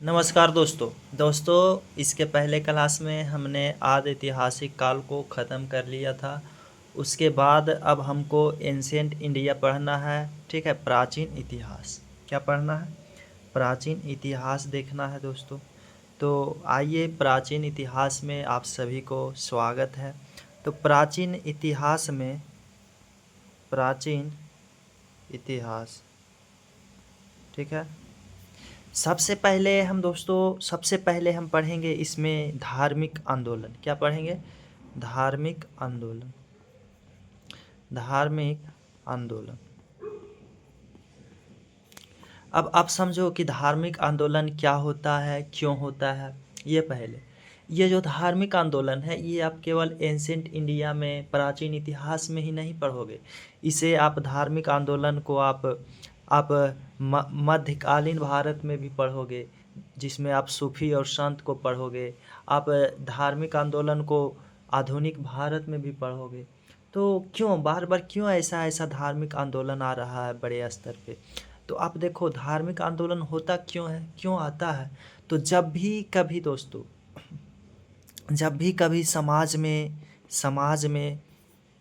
नमस्कार दोस्तों इसके पहले क्लास में हमने आदि ऐतिहासिक काल को ख़त्म कर लिया था। उसके बाद अब हमको एंशिएंट इंडिया पढ़ना है। ठीक है, प्राचीन इतिहास क्या पढ़ना है? प्राचीन इतिहास देखना है दोस्तों। तो आइए, प्राचीन इतिहास में आप सभी को स्वागत है। तो प्राचीन इतिहास में प्राचीन इतिहास, ठीक है। सबसे पहले हम पढ़ेंगे इसमें धार्मिक आंदोलन। क्या पढ़ेंगे? धार्मिक आंदोलन। धार्मिक आंदोलन। अब आप समझो कि धार्मिक आंदोलन क्या होता है, क्यों होता है। ये जो धार्मिक आंदोलन है, ये आप केवल एंशिएंट इंडिया में, प्राचीन इतिहास में ही नहीं पढ़ोगे। इसे आप धार्मिक आंदोलन को आप मध्यकालीन भारत में भी पढ़ोगे, जिसमें आप सूफी और संत को पढ़ोगे। आप धार्मिक आंदोलन को आधुनिक भारत में भी पढ़ोगे। तो क्यों बार बार क्यों ऐसा ऐसा धार्मिक आंदोलन आ रहा है बड़े स्तर पे? तो आप देखो, धार्मिक आंदोलन होता क्यों है, क्यों आता है? तो जब भी कभी दोस्तों, जब भी कभी समाज में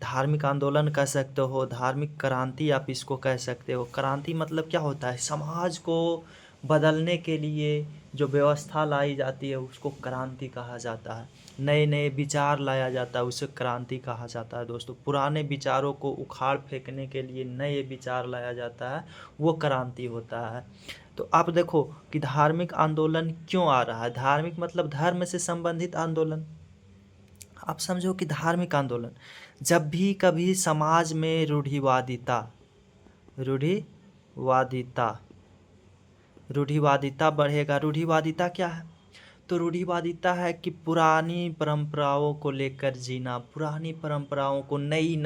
धार्मिक आंदोलन कह सकते हो, धार्मिक क्रांति आप इसको कह सकते हो। क्रांति मतलब क्या होता है? समाज को बदलने के लिए जो व्यवस्था लाई जाती है उसको क्रांति कहा जाता है। नए नए विचार लाया जाता है, उसे क्रांति कहा जाता है दोस्तों। पुराने विचारों को उखाड़ फेंकने के लिए नए विचार लाया जाता है, वो क्रांति होता है। तो आप देखो कि धार्मिक आंदोलन क्यों आ रहा है। धार्मिक मतलब धर्म से संबंधित आंदोलन। आप समझो कि धार्मिक आंदोलन, जब भी कभी समाज में रूढ़िवादिता रूढ़िवादिता बढ़ेगा। रूढ़िवादिता क्या है? तो रूढ़िवादिता है कि पुरानी परंपराओं को लेकर जीना, पुरानी परंपराओं को, नई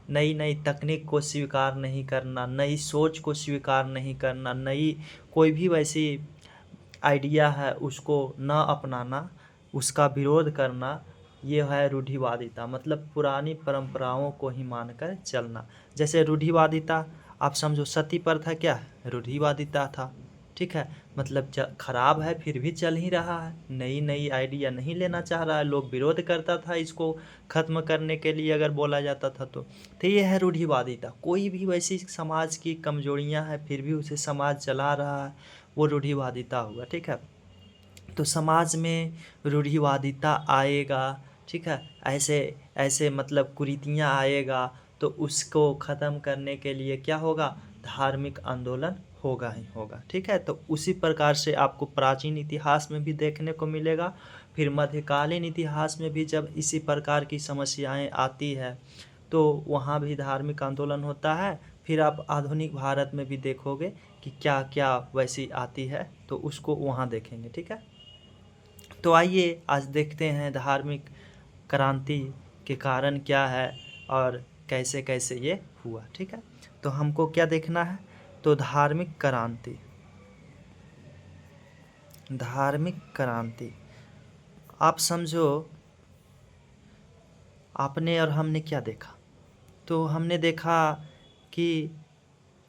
नई तकनीक को स्वीकार नहीं करना, नई सोच को स्वीकार नहीं करना, नई कोई भी वैसी आइडिया है उसको न अपनाना, उसका विरोध करना। ये है रूढ़िवादिता, मतलब पुरानी परंपराओं को ही मानकर चलना। जैसे रूढ़िवादिता, आप समझो सती प्रथा क्या है? रूढ़िवादिता था। ठीक है, मतलब खराब है फिर भी चल ही रहा है, नई नई आइडिया नहीं लेना चाह रहा है। लोग विरोध करता था इसको ख़त्म करने के लिए, अगर बोला जाता था तो ये है रूढ़िवादिता। कोई भी वैसी समाज की कमजोरियां हैं फिर भी उसे समाज चला रहा है, वो रूढ़िवादिता हुआ। ठीक है, तो समाज में रूढ़िवादिता आएगा। ठीक है, ऐसे ऐसे मतलब कुरीतियाँ आएगा, तो उसको ख़त्म करने के लिए क्या होगा? धार्मिक आंदोलन होगा ही होगा। ठीक है, तो उसी प्रकार से आपको प्राचीन इतिहास में भी देखने को मिलेगा। फिर मध्यकालीन इतिहास में भी जब इसी प्रकार की समस्याएं आती है तो वहाँ भी धार्मिक आंदोलन होता है। फिर आप आधुनिक भारत में भी देखोगे कि क्या क्या वैसी आती है, तो उसको वहाँ देखेंगे। ठीक है, तो आइए आज देखते हैं धार्मिक क्रांति के कारण क्या है और कैसे कैसे ये हुआ। ठीक है, तो हमको क्या देखना है? तो धार्मिक क्रांति आप समझो, आपने और हमने क्या देखा? तो हमने देखा कि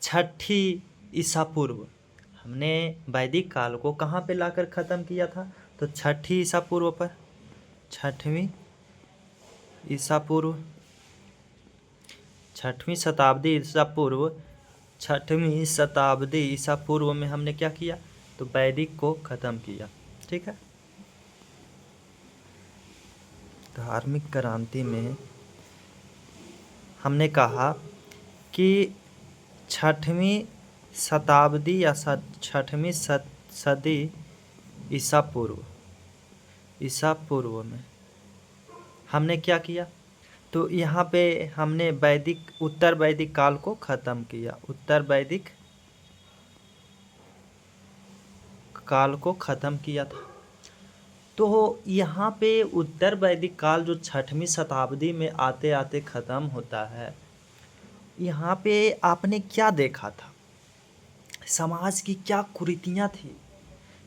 छठी ईसा पूर्व, हमने वैदिक काल को कहाँ पे लाकर ख़त्म किया था? तो छठी ईसा पूर्व पर, छठवीं ईसा पूर्व, छठवीं शताब्दी ईसा पूर्व, छठवीं शताब्दी ईसा पूर्व में हमने क्या किया? तो वैदिक को ख़त्म किया। ठीक है, धार्मिक क्रांति में हमने कहा कि छठवीं शताब्दी या छठवीं सदी ईसा पूर्व में हमने क्या किया? तो यहाँ पे हमने उत्तर वैदिक काल को ख़त्म किया। उत्तर वैदिक काल को ख़त्म किया था। तो यहाँ पे उत्तर वैदिक काल जो छठवीं शताब्दी में आते आते ख़त्म होता है, यहाँ पे आपने क्या देखा था? समाज की क्या कुरीतियाँ थी?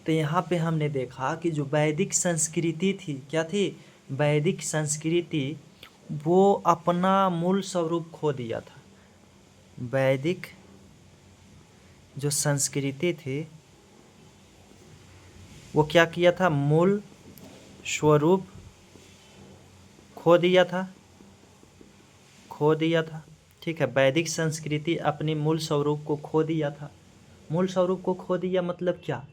तो यहाँ पे हमने देखा कि जो वैदिक संस्कृति थी, क्या थी? वैदिक संस्कृति वो अपना मूल स्वरूप खो दिया था। वैदिक जो संस्कृति थी वो क्या किया था, मूल स्वरूप खो दिया था, खो दिया था। ठीक है, वैदिक संस्कृति अपनी मूल स्वरूप को खो दिया था। मूल स्वरूप को खो दिया मतलब क्या,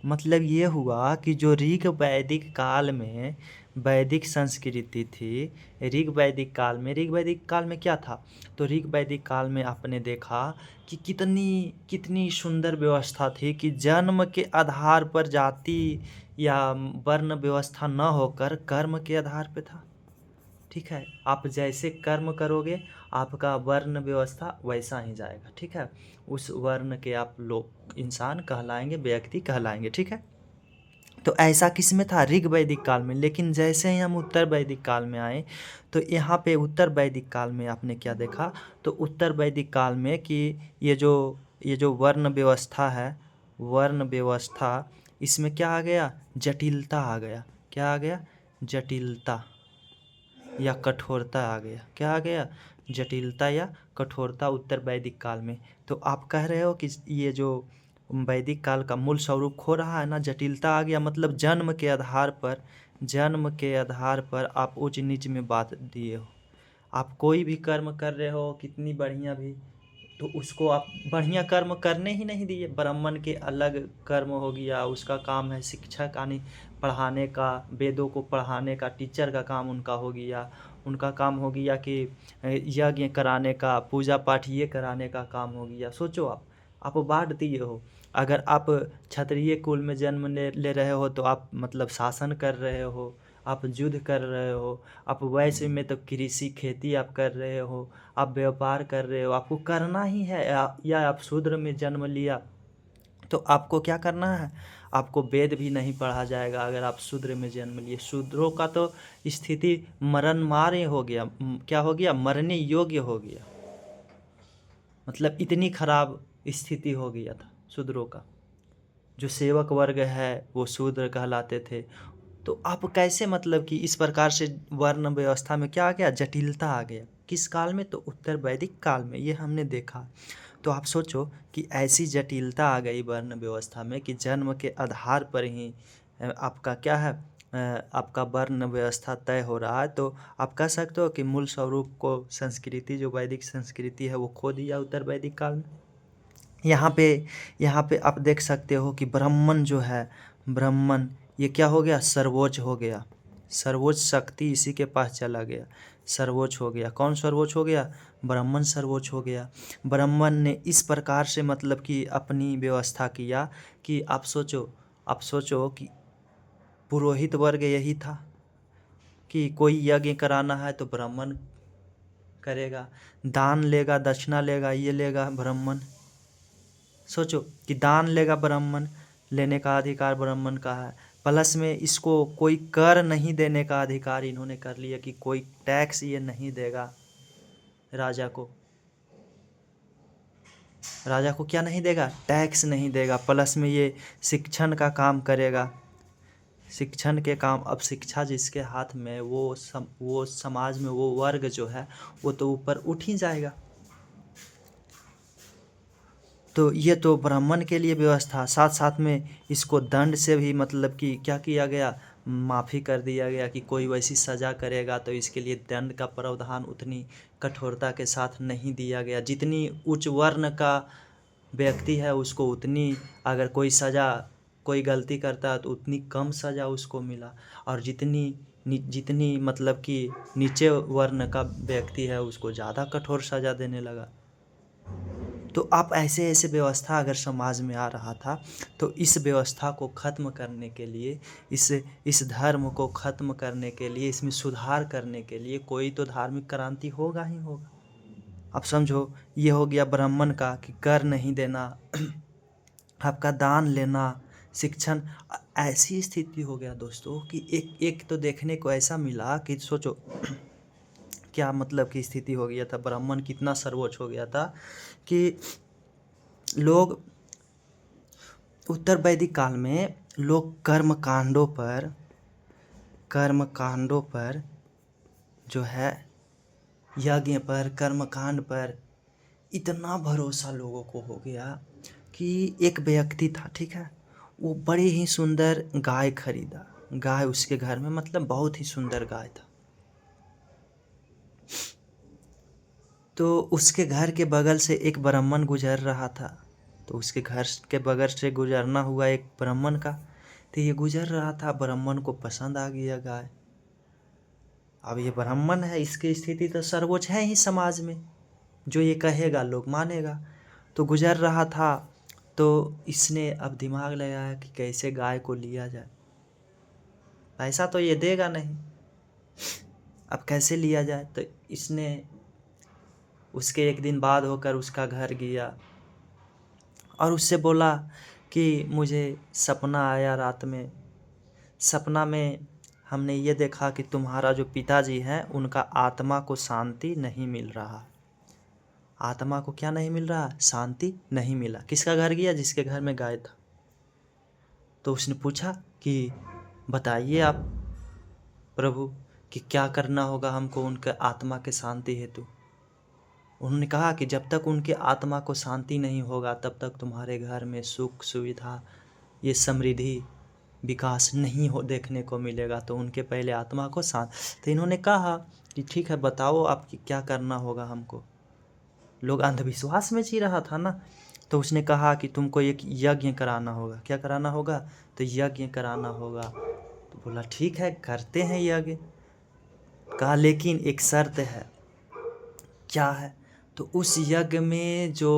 मतलब ये हुआ कि जो ऋग वैदिक काल में वैदिक संस्कृति थी, ऋग वैदिक काल में क्या था, तो ऋग वैदिक काल में आपने देखा कि कितनी कितनी सुंदर व्यवस्था थी कि जन्म के आधार पर जाति या वर्ण व्यवस्था न होकर कर्म के आधार पे था। ठीक है, आप जैसे कर्म करोगे आपका वर्ण व्यवस्था वैसा ही जाएगा। ठीक है, उस वर्ण के आप लोग इंसान कहलाएंगे, व्यक्ति कहलाएंगे। ठीक है, तो ऐसा किस में था, ऋग वैदिक काल में। लेकिन जैसे ही हम उत्तर वैदिक काल में आए तो यहाँ पे उत्तर वैदिक काल में आपने क्या देखा, तो उत्तर वैदिक काल में कि ये जो वर्ण व्यवस्था है, वर्ण व्यवस्था, इसमें क्या आ गया, जटिलता आ गया। क्या आ गया, जटिलता या कठोरता आ गया। क्या आ गया, जटिलता या कठोरता उत्तर वैदिक काल में। तो आप कह रहे हो कि ये जो वैदिक काल का मूल स्वरूप खो रहा है ना, जटिलता आ गया, मतलब जन्म के आधार पर, जन्म के आधार पर आप ऊंच नीच में बात दिए हो। आप कोई भी कर्म कर रहे हो कितनी बढ़िया भी, तो उसको आप बढ़िया कर्म करने ही नहीं दिए। ब्राह्मण के अलग कर्म हो गया, उसका काम है शिक्षक आने पढ़ाने का, वेदों को पढ़ाने का, टीचर का काम उनका हो गया। उनका काम हो गया कि यज्ञ कराने का, पूजा पाठ ये कराने का काम हो गया। सोचो आप बांट दिए हो। अगर आप क्षत्रिय कुल में जन्म ले रहे हो तो आप मतलब शासन कर रहे हो, आप युद्ध कर रहे हो। आप वैश्य में तो कृषि खेती आप कर रहे हो, आप व्यापार कर रहे हो, आपको करना ही है। या आप शूद्र में जन्म लिया तो आपको क्या करना है, आपको वेद भी नहीं पढ़ा जाएगा अगर आप शूद्र में जन्म लिए। शूद्रों का तो स्थिति मरण मारे हो गया, क्या हो गया, मरने योग्य हो गया। मतलब इतनी खराब स्थिति हो गया था शूद्रों का। जो सेवक वर्ग है वो शूद्र कहलाते थे। तो आप कैसे, मतलब कि इस प्रकार से वर्ण व्यवस्था में क्या आ गया, जटिलता आ गया। किस काल में, तो उत्तर वैदिक काल में, ये हमने देखा। तो आप सोचो कि ऐसी जटिलता आ गई वर्ण व्यवस्था में कि जन्म के आधार पर ही आपका क्या है, आपका वर्ण व्यवस्था तय हो रहा है। तो आप कह सकते हो कि मूल स्वरूप को, संस्कृति जो वैदिक संस्कृति है वो खो दिया उत्तर वैदिक काल में। यहाँ पे आप देख सकते हो कि ब्राह्मण जो है, ब्राह्मण ये क्या हो गया, सर्वोच्च हो गया। सर्वोच्च शक्ति इसी के पास चला गया, सर्वोच्च हो गया। कौन सर्वोच्च हो गया, ब्राह्मण सर्वोच्च हो गया। ब्राह्मण ने इस प्रकार से मतलब कि अपनी व्यवस्था किया कि आप सोचो कि पुरोहित वर्ग यही था कि कोई यज्ञ कराना है तो ब्राह्मण करेगा, दान लेगा, दक्षिणा लेगा, ये लेगा ब्राह्मण। सोचो कि दान लेगा ब्राह्मण, लेने का अधिकार ब्राह्मण का है। प्लस में इसको कोई कर नहीं देने का अधिकार इन्होंने कर लिया कि कोई टैक्स ये नहीं देगा राजा को। राजा को क्या नहीं देगा, टैक्स नहीं देगा। प्लस में ये शिक्षण का काम करेगा, शिक्षण के काम। अब शिक्षा जिसके हाथ में, वो समाज में वो वर्ग जो है वो तो ऊपर उठ ही जाएगा। तो ये तो ब्राह्मण के लिए व्यवस्था, साथ साथ में इसको दंड से भी मतलब कि क्या किया गया, माफ़ी कर दिया गया कि कोई वैसी सज़ा करेगा तो इसके लिए दंड का प्रावधान उतनी कठोरता के साथ नहीं दिया गया। जितनी उच्च वर्ण का व्यक्ति है उसको उतनी, अगर कोई सज़ा, कोई गलती करता है तो उतनी कम सज़ा उसको मिला। और जितनी मतलब कि नीचे वर्ण का व्यक्ति है उसको ज़्यादा कठोर सज़ा देने लगा। तो आप ऐसे ऐसे व्यवस्था अगर समाज में आ रहा था तो इस व्यवस्था को ख़त्म करने के लिए, इस धर्म को ख़त्म करने के लिए, इसमें सुधार करने के लिए कोई तो धार्मिक क्रांति होगा ही होगा। अब समझो, ये हो गया ब्राह्मण का कि कर नहीं देना, आपका दान लेना, शिक्षण। ऐसी स्थिति हो गया दोस्तों कि एक तो देखने को ऐसा मिला कि सोचो क्या मतलब की स्थिति हो गया था, ब्राह्मण कितना सर्वोच्च हो गया था कि लोग उत्तर वैदिक काल में लोग कर्म कांडों पर जो है, यज्ञ पर, कर्मकांड पर इतना भरोसा लोगों को हो गया कि एक व्यक्ति था, ठीक है, वो बड़ी ही सुंदर गाय खरीदा। गाय उसके घर में, मतलब बहुत ही सुंदर गाय था। तो उसके घर के बगल से एक ब्राह्मण गुजर रहा था। तो उसके घर के बगल से गुजरना हुआ एक ब्राह्मण का। तो ये गुजर रहा था, ब्राह्मण को पसंद आ गया गाय। अब ये ब्राह्मण है, इसकी स्थिति तो सर्वोच्च है ही समाज में, जो ये कहेगा लोग मानेगा। तो गुजर रहा था, तो इसने अब दिमाग लगाया कि कैसे गाय को लिया जाए। पैसा तो ये देगा नहीं, अब कैसे लिया जाए। तो इसने उसके एक दिन बाद होकर उसका घर गया और उससे बोला कि मुझे सपना आया रात में। सपना में हमने ये देखा कि तुम्हारा जो पिताजी हैं उनका आत्मा को शांति नहीं मिल रहा। आत्मा को क्या नहीं मिल रहा? शांति नहीं मिला। किसका घर गया? जिसके घर में गाय था। तो उसने पूछा कि बताइए आप प्रभु कि क्या करना होगा हमको उनके आत्मा के शांति हेतु। उन्होंने कहा कि जब तक उनके आत्मा को शांति नहीं होगा तब तक तुम्हारे घर में सुख सुविधा, ये समृद्धि, विकास नहीं हो देखने को मिलेगा। तो उनके पहले आत्मा को शांत। तो इन्होंने कहा कि ठीक है, बताओ आपकी क्या करना होगा हमको। लोग अंधविश्वास में जी रहा था ना। तो उसने कहा कि तुमको एक यज्ञ कराना होगा। क्या कराना होगा? तो यज्ञ कराना होगा। तो बोला ठीक है, करते हैं यज्ञ। कहा लेकिन एक शर्त है। क्या है? तो उस यज्ञ में जो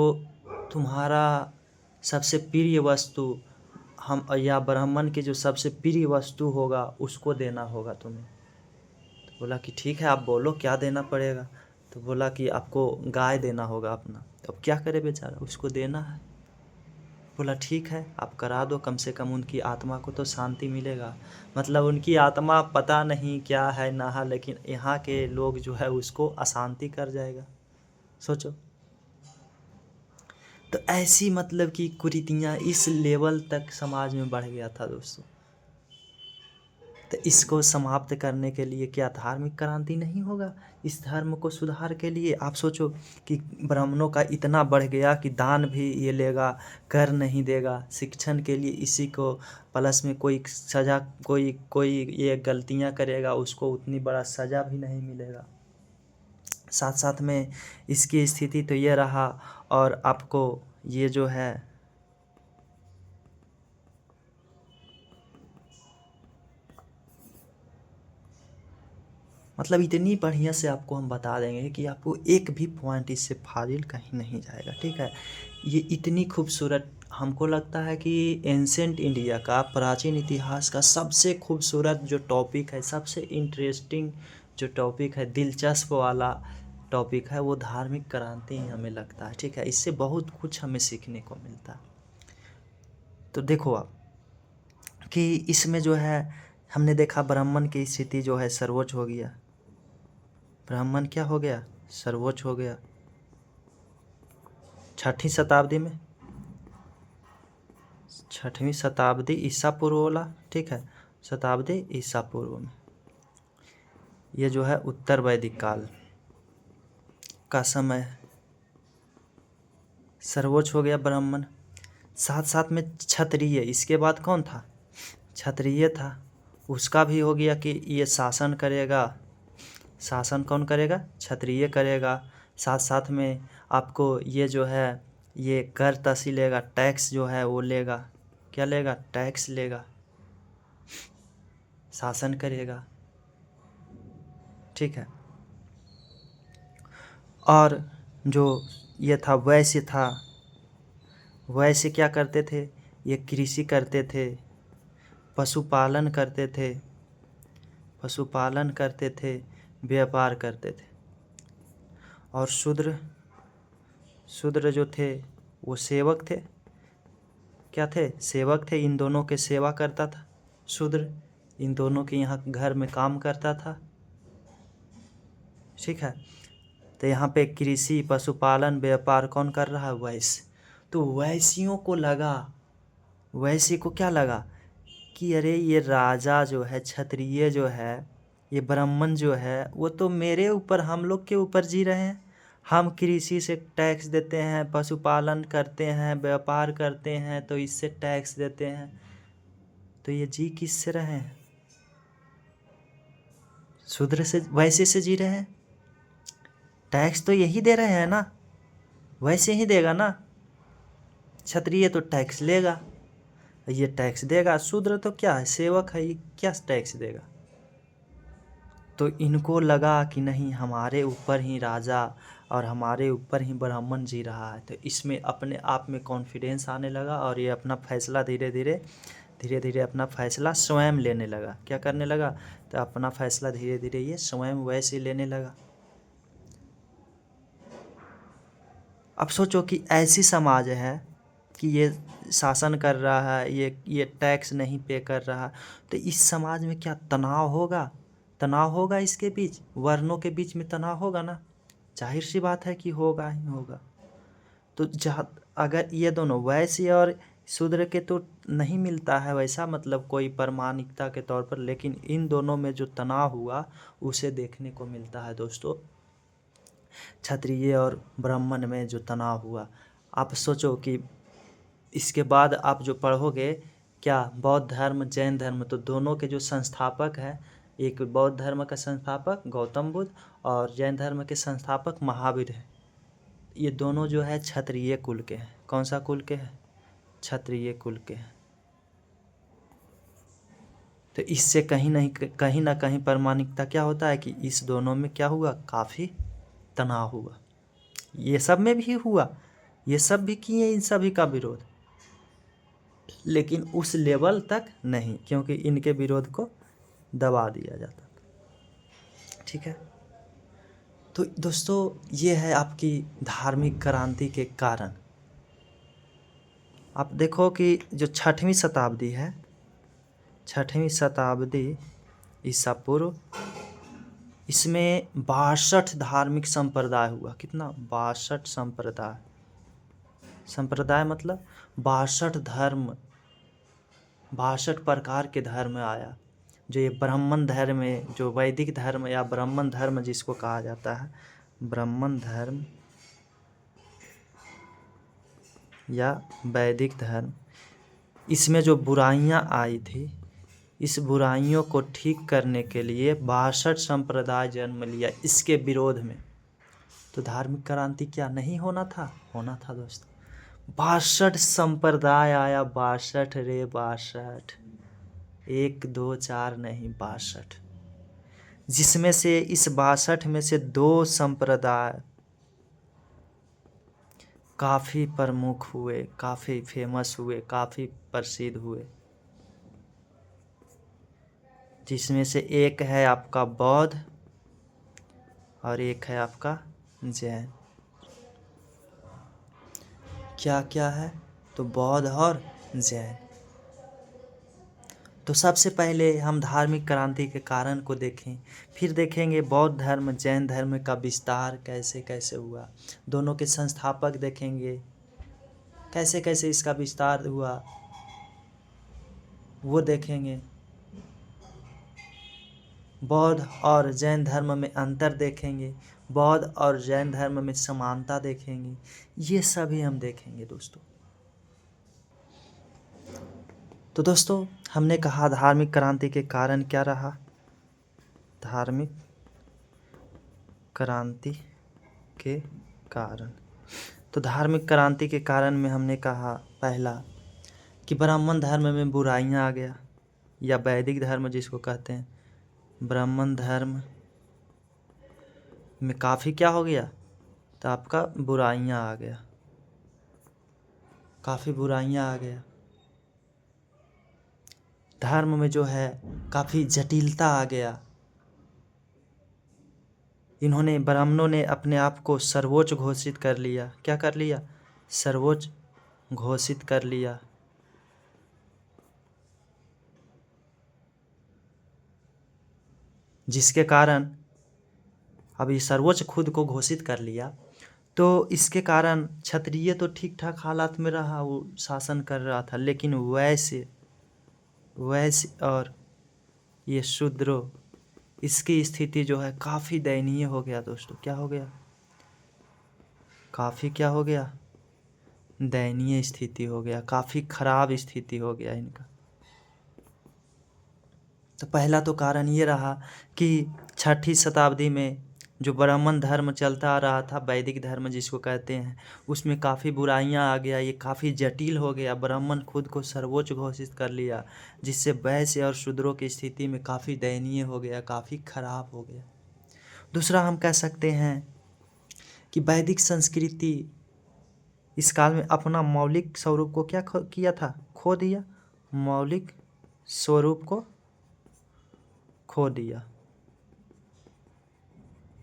तुम्हारा सबसे प्रिय वस्तु, हम या ब्राह्मण की जो सबसे प्रिय वस्तु होगा उसको देना होगा तुम्हें। तो बोला कि ठीक है, आप बोलो क्या देना पड़ेगा। तो बोला कि आपको गाय देना होगा अपना। अब क्या करे बेचारा, उसको देना है। बोला ठीक है, आप करा दो, कम से कम उनकी आत्मा को तो शांति मिलेगा। मतलब उनकी आत्मा पता नहीं क्या है ना है, लेकिन यहाँ के लोग जो है उसको अशांति कर जाएगा। सोचो। तो ऐसी मतलब कि कुरीतियाँ इस लेवल तक समाज में बढ़ गया था दोस्तों। तो इसको समाप्त करने के लिए क्या धार्मिक क्रांति नहीं होगा? इस धर्म को सुधार के लिए आप सोचो कि ब्राह्मणों का इतना बढ़ गया कि दान भी ये लेगा, कर नहीं देगा। शिक्षण के लिए इसी को, प्लस में कोई सज़ा, कोई कोई ये गलतियां करेगा उसको उतनी बड़ा सज़ा भी नहीं मिलेगा। साथ साथ में इसकी स्थिति तो ये रहा। और आपको ये जो है मतलब इतनी बढ़िया से आपको हम बता देंगे कि आपको एक भी पॉइंट इससे फाजिल कहीं नहीं जाएगा। ठीक है, ये इतनी खूबसूरत, हमको लगता है कि एंसेंट इंडिया का, प्राचीन इतिहास का सबसे खूबसूरत जो टॉपिक है, सबसे इंटरेस्टिंग जो टॉपिक है, दिलचस्प वाला टॉपिक है, वो धार्मिक क्रांति ही हमें लगता है। ठीक है, इससे बहुत कुछ हमें सीखने को मिलता है। तो देखो आप कि इसमें जो है हमने देखा ब्राह्मण की स्थिति जो है सर्वोच्च हो गया। ब्राह्मण क्या हो गया? सर्वोच्च हो गया। 6वीं शताब्दी में, 6वीं शताब्दी ईसा पूर्व वाला, ठीक है, शताब्दी ईसा पूर्व में, ये जो है उत्तर वैदिक काल का समय है। सर्वोच्च हो गया ब्राह्मण। साथ साथ में क्षत्रिय, इसके बाद कौन था? क्षत्रिय था। उसका भी हो गया कि ये शासन करेगा। शासन कौन करेगा? क्षत्रिय करेगा। साथ साथ में आपको ये जो है ये कर तसी लेगा, टैक्स जो है वो लेगा। क्या लेगा? टैक्स लेगा, शासन करेगा। ठीक है। और जो ये था वैश्य था, वैश्य क्या करते थे? ये कृषि करते थे, पशुपालन करते थे, पशुपालन करते थे, व्यापार करते थे। और शूद्र, शूद्र जो थे वो सेवक थे। क्या थे? सेवक थे। इन दोनों के सेवा करता था शूद्र, इन दोनों के यहाँ घर में काम करता था। ठीक है। तो यहाँ पे कृषि, पशुपालन, व्यापार कौन कर रहा है? वैश्य। तो वैश्यों को लगा, वैश्य को क्या लगा कि अरे ये राजा जो है, क्षत्रिय जो है, ये ब्राह्मण जो है, वो तो मेरे ऊपर, हम लोग के ऊपर जी रहे हैं। हम कृषि से टैक्स देते हैं, पशुपालन करते हैं, व्यापार करते हैं तो इससे टैक्स देते हैं। तो ये जी किससे रहे हैं? शूद्र से, वैश्य से जी रहे हैं। टैक्स तो यही दे रहे हैं ना, वैसे ही देगा ना। क्षत्रिय तो टैक्स लेगा, ये टैक्स देगा। शूद्र तो क्या है, सेवक है, ये क्या टैक्स देगा? तो इनको लगा कि नहीं, हमारे ऊपर ही राजा और हमारे ऊपर ही ब्राह्मण जी रहा है, तो इसमें अपने आप में कॉन्फिडेंस आने लगा और ये अपना फैसला धीरे धीरे अपना फैसला स्वयं लेने लगा। क्या करने लगा? तो अपना फैसला धीरे धीरे ये स्वयं वैसे लेने लगा। अब सोचो कि ऐसी समाज है कि ये शासन कर रहा है, ये टैक्स नहीं पे कर रहा, तो इस समाज में क्या तनाव होगा? तनाव होगा इसके बीच, वर्णों के बीच में तनाव होगा ना, जाहिर सी बात है कि होगा ही होगा। तो जहाँ अगर ये दोनों वैश्य और शूद्र के तो नहीं मिलता है वैसा, मतलब कोई प्रामाणिकता के तौर पर, लेकिन इन दोनों में जो तनाव हुआ उसे देखने को मिलता है दोस्तों, क्षत्रिय और ब्राह्मण में जो तनाव हुआ। आप सोचो कि इसके बाद आप जो पढ़ोगे, क्या बौद्ध धर्म जैन धर्म, तो दोनों के जो संस्थापक हैं, एक बौद्ध धर्म का संस्थापक गौतम बुद्ध और जैन धर्म के संस्थापक महावीर हैं। ये दोनों जो है क्षत्रिय कुल के हैं। कौन सा कुल के हैं? क्षत्रिय कुल के हैं। तो इससे कहीं ना कहीं प्रामाणिकता क्या होता है कि इस दोनों में क्या हुआ, काफ़ी तनाव हुआ। ये सब में भी हुआ, ये सब भी किए इन सभी का विरोध, लेकिन उस लेवल तक नहीं, क्योंकि इनके विरोध को दबा दिया जाता। ठीक है, तो दोस्तों ये है आपकी धार्मिक क्रांति के कारण। आप देखो कि जो 6वीं शताब्दी है, 6वीं शताब्दी ईसा पूर्व, इसमें 62 धार्मिक संप्रदाय हुआ। कितना? 62 संप्रदाय। संप्रदाय मतलब 62 धर्म, 62 प्रकार के धर्म आया। जो ये ब्राह्मण धर्म है, जो वैदिक धर्म या ब्राह्मण धर्म जिसको कहा जाता है, ब्राह्मण धर्म या वैदिक धर्म, इसमें जो बुराइयां आई थी, इस बुराइयों को ठीक करने के लिए 62 संप्रदाय जन्म लिया इसके विरोध में। तो धार्मिक क्रांति क्या नहीं होना था? होना था दोस्तों। 62 संप्रदाय आया, 62 रे 62, 1 2 4 नहीं, 62, जिसमें से इस 62 में से 2 संप्रदाय काफ़ी प्रमुख हुए, काफ़ी फेमस हुए, काफ़ी प्रसिद्ध हुए, जिसमें से एक है आपका बौद्ध और एक है आपका जैन। क्या क्या है? तो बौद्ध और जैन। तो सबसे पहले हम धार्मिक क्रांति के कारण को देखें, फिर देखेंगे बौद्ध धर्म जैन धर्म का विस्तार कैसे कैसे हुआ, दोनों के संस्थापक देखेंगे, कैसे कैसे इसका विस्तार हुआ वो देखेंगे। बौद्ध और जैन धर्म में अंतर देखेंगे, बौद्ध और जैन धर्म में समानता देखेंगे, ये सभी हम देखेंगे दोस्तों। तो दोस्तों हमने कहा धार्मिक क्रांति के कारण क्या रहा, धार्मिक क्रांति के कारण। तो धार्मिक क्रांति के कारण में हमने कहा पहला कि ब्राह्मण धर्म में बुराइयां आ गया, या वैदिक धर्म जिसको कहते हैं, ब्राह्मण धर्म में काफ़ी क्या हो गया, तो आपका बुराइयां आ गया, काफ़ी बुराइयां आ गया। धर्म में जो है काफ़ी जटिलता आ गया। इन्होंने, ब्राह्मणों ने अपने आप को सर्वोच्च घोषित कर लिया। क्या कर लिया? सर्वोच्च घोषित कर लिया। जिसके कारण अब ये सर्वोच्च खुद को घोषित कर लिया, तो इसके कारण क्षत्रिय तो ठीक ठाक हालात में रहा, वो शासन कर रहा था, लेकिन वैश्य और ये शूद्रों, इसकी स्थिति जो है काफ़ी दयनीय हो गया दोस्तों। क्या हो गया? काफ़ी क्या हो गया? दयनीय स्थिति हो गया, काफ़ी खराब स्थिति हो गया इनका। तो पहला तो कारण ये रहा कि 6ठी शताब्दी में जो ब्राह्मण धर्म चलता आ रहा था, वैदिक धर्म जिसको कहते हैं, उसमें काफ़ी बुराइयां आ गया, ये काफ़ी जटिल हो गया। ब्राह्मण खुद को सर्वोच्च घोषित कर लिया, जिससे वैश्य और शूद्रों की स्थिति में काफ़ी दयनीय हो गया, काफ़ी खराब हो गया। दूसरा हम कह सकते हैं कि वैदिक संस्कृति इस काल में अपना मौलिक स्वरूप को क्या किया था, खो दिया। मौलिक स्वरूप को खो दिया।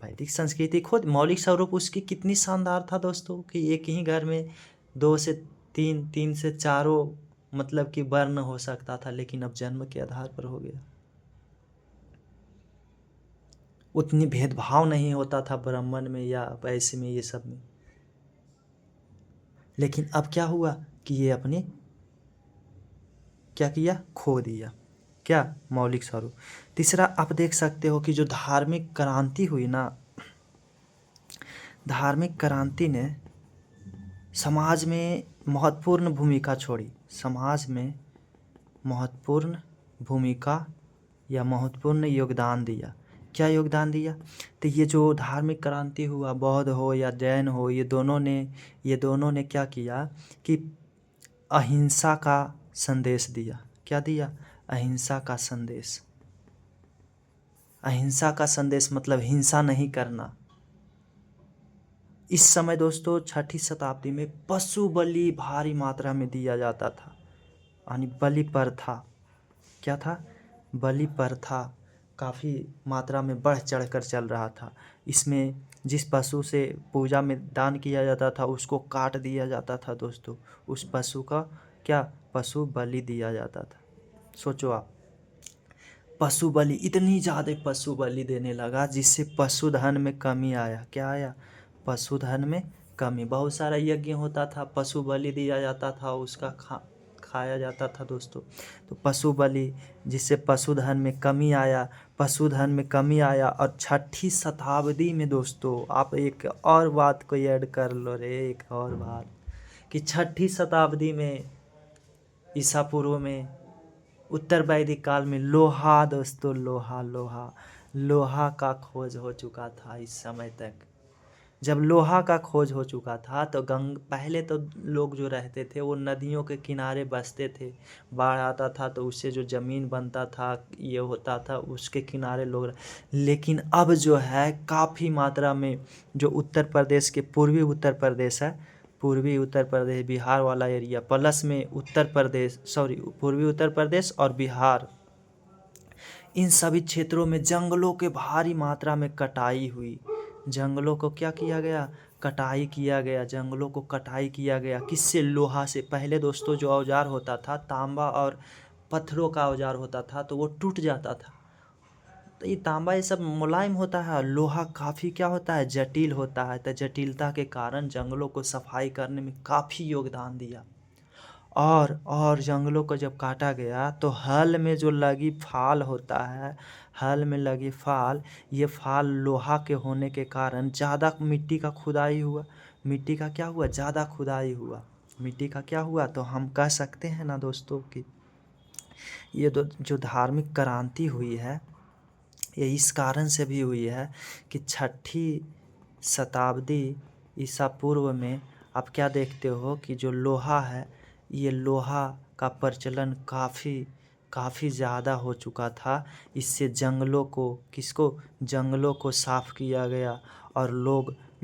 वैदिक संस्कृति खुद मौलिक स्वरूप उसकी कितनी शानदार था दोस्तों, कि एक ही घर में 2 से 3, 3 से 4 मतलब कि वर्ण हो सकता था, लेकिन अब जन्म के आधार पर हो गया। उतनी भेदभाव नहीं होता था ब्राह्मण में या वैश्य में, ये सब में। लेकिन अब क्या हुआ कि ये अपने क्या किया, खो दिया। क्या, मौलिक स्वरूप। तीसरा आप देख सकते हो कि जो धार्मिक क्रांति हुई ना, धार्मिक क्रांति ने समाज में महत्वपूर्ण भूमिका छोड़ी। समाज में महत्वपूर्ण भूमिका या महत्वपूर्ण योगदान दिया। क्या योगदान दिया? तो ये जो धार्मिक क्रांति हुआ, बौद्ध हो या जैन हो, ये दोनों ने क्या किया कि अहिंसा का संदेश दिया। क्या दिया? अहिंसा का संदेश। अहिंसा का संदेश मतलब हिंसा नहीं करना। इस समय दोस्तों 6ठी शताब्दी में पशु बलि भारी मात्रा में दिया जाता था, यानी बलि प्रथा। क्या था? बलि प्रथा काफ़ी मात्रा में बढ़ चढ़कर चल रहा था। इसमें जिस पशु से पूजा में दान किया जाता था उसको काट दिया जाता था दोस्तों। उस पशु का क्या, पशु बलि दिया जाता था। सोचो आप, पशु बलि, इतनी ज़्यादा पशु बलि देने लगा जिससे पशुधन में कमी आया। क्या आया? पशुधन में कमी। बहुत सारा यज्ञ होता था, पशु बलि दिया जाता था, उसका खाया जाता था दोस्तों। तो पशु बलि, जिससे पशुधन में कमी आया। पशुधन में कमी आया और 6ठी शताब्दी में दोस्तों आप एक और बात को ऐड कर लो रे, एक और बात, कि 6ठी शताब्दी में ईसा पूर्व में उत्तर वैदिक काल में लोहा दोस्तों, लोहा का खोज हो चुका था। इस समय तक जब लोहा का खोज हो चुका था तो पहले तो लोग जो रहते थे वो नदियों के किनारे बसते थे। बाढ़ आता था तो उससे जो ज़मीन बनता था, ये होता था, उसके किनारे लोग। लेकिन अब जो है काफ़ी मात्रा में जो उत्तर प्रदेश के पूर्वी उत्तर प्रदेश है, पूर्वी उत्तर प्रदेश बिहार वाला एरिया, प्लस में पूर्वी उत्तर प्रदेश और बिहार, इन सभी क्षेत्रों में जंगलों के भारी मात्रा में कटाई हुई। जंगलों को क्या किया गया? कटाई किया गया। जंगलों को कटाई किया गया। किससे? लोहा से। पहले दोस्तों जो औजार होता था, तांबा और पत्थरों का औजार होता था, तो वो टूट जाता था। तो ये तांबा ये सब मुलायम होता है, लोहा काफ़ी क्या होता है, जटिल होता है। तो जटिलता के कारण जंगलों को सफाई करने में काफ़ी योगदान दिया। और जंगलों को जब काटा गया तो हल में जो लगी फाल होता है, हल में लगी फाल, ये फाल लोहा के होने के कारण ज़्यादा मिट्टी का खुदाई हुआ। मिट्टी का क्या हुआ? ज़्यादा खुदाई हुआ। मिट्टी का क्या हुआ? तो हम कह सकते हैं ना दोस्तों कि ये जो धार्मिक क्रांति हुई है, ये इस कारण से भी हुई है कि 6ठी शताब्दी ईसा पूर्व में आप क्या देखते हो कि जो लोहा है, ये लोहा का प्रचलन काफ़ी ज़्यादा हो चुका था। इससे जंगलों को साफ़ किया गया और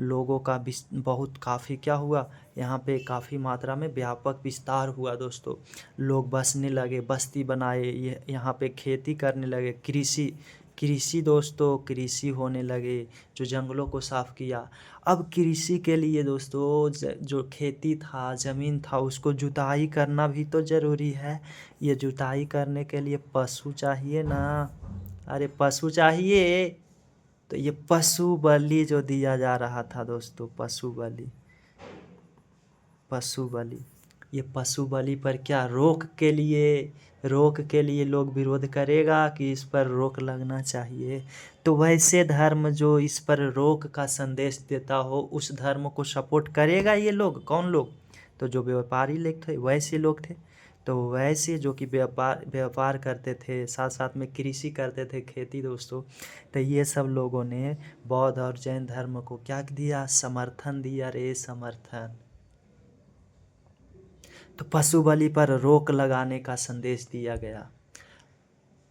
लोगों का बहुत काफ़ी क्या हुआ, यहाँ पे काफ़ी मात्रा में व्यापक विस्तार हुआ दोस्तों। लोग बसने लगे, बस्ती बनाए, ये यहाँ पे खेती करने लगे, कृषि दोस्तों, कृषि होने लगे। जो जंगलों को साफ़ किया। अब कृषि के लिए दोस्तों जो खेती था, ज़मीन था, उसको जुताई करना भी तो ज़रूरी है। ये जुताई करने के लिए पशु चाहिए ना, अरे पशु चाहिए। तो ये पशु बलि जो दिया जा रहा था दोस्तों, पशु बलि, ये पशु बलि पर क्या रोक के लिए लोग विरोध करेगा कि इस पर रोक लगना चाहिए। तो वैसे धर्म जो इस पर रोक का संदेश देता हो, उस धर्म को सपोर्ट करेगा ये लोग। कौन लोग? तो जो व्यापारी लोग थे, वैसे लोग थे। तो वैसे जो कि व्यापार करते थे, साथ साथ में कृषि करते थे, खेती दोस्तों। तो ये सब लोगों ने बौद्ध और जैन धर्म को क्या दिया? समर्थन दिया रे, समर्थन। तो पशु बलि पर रोक लगाने का संदेश दिया गया।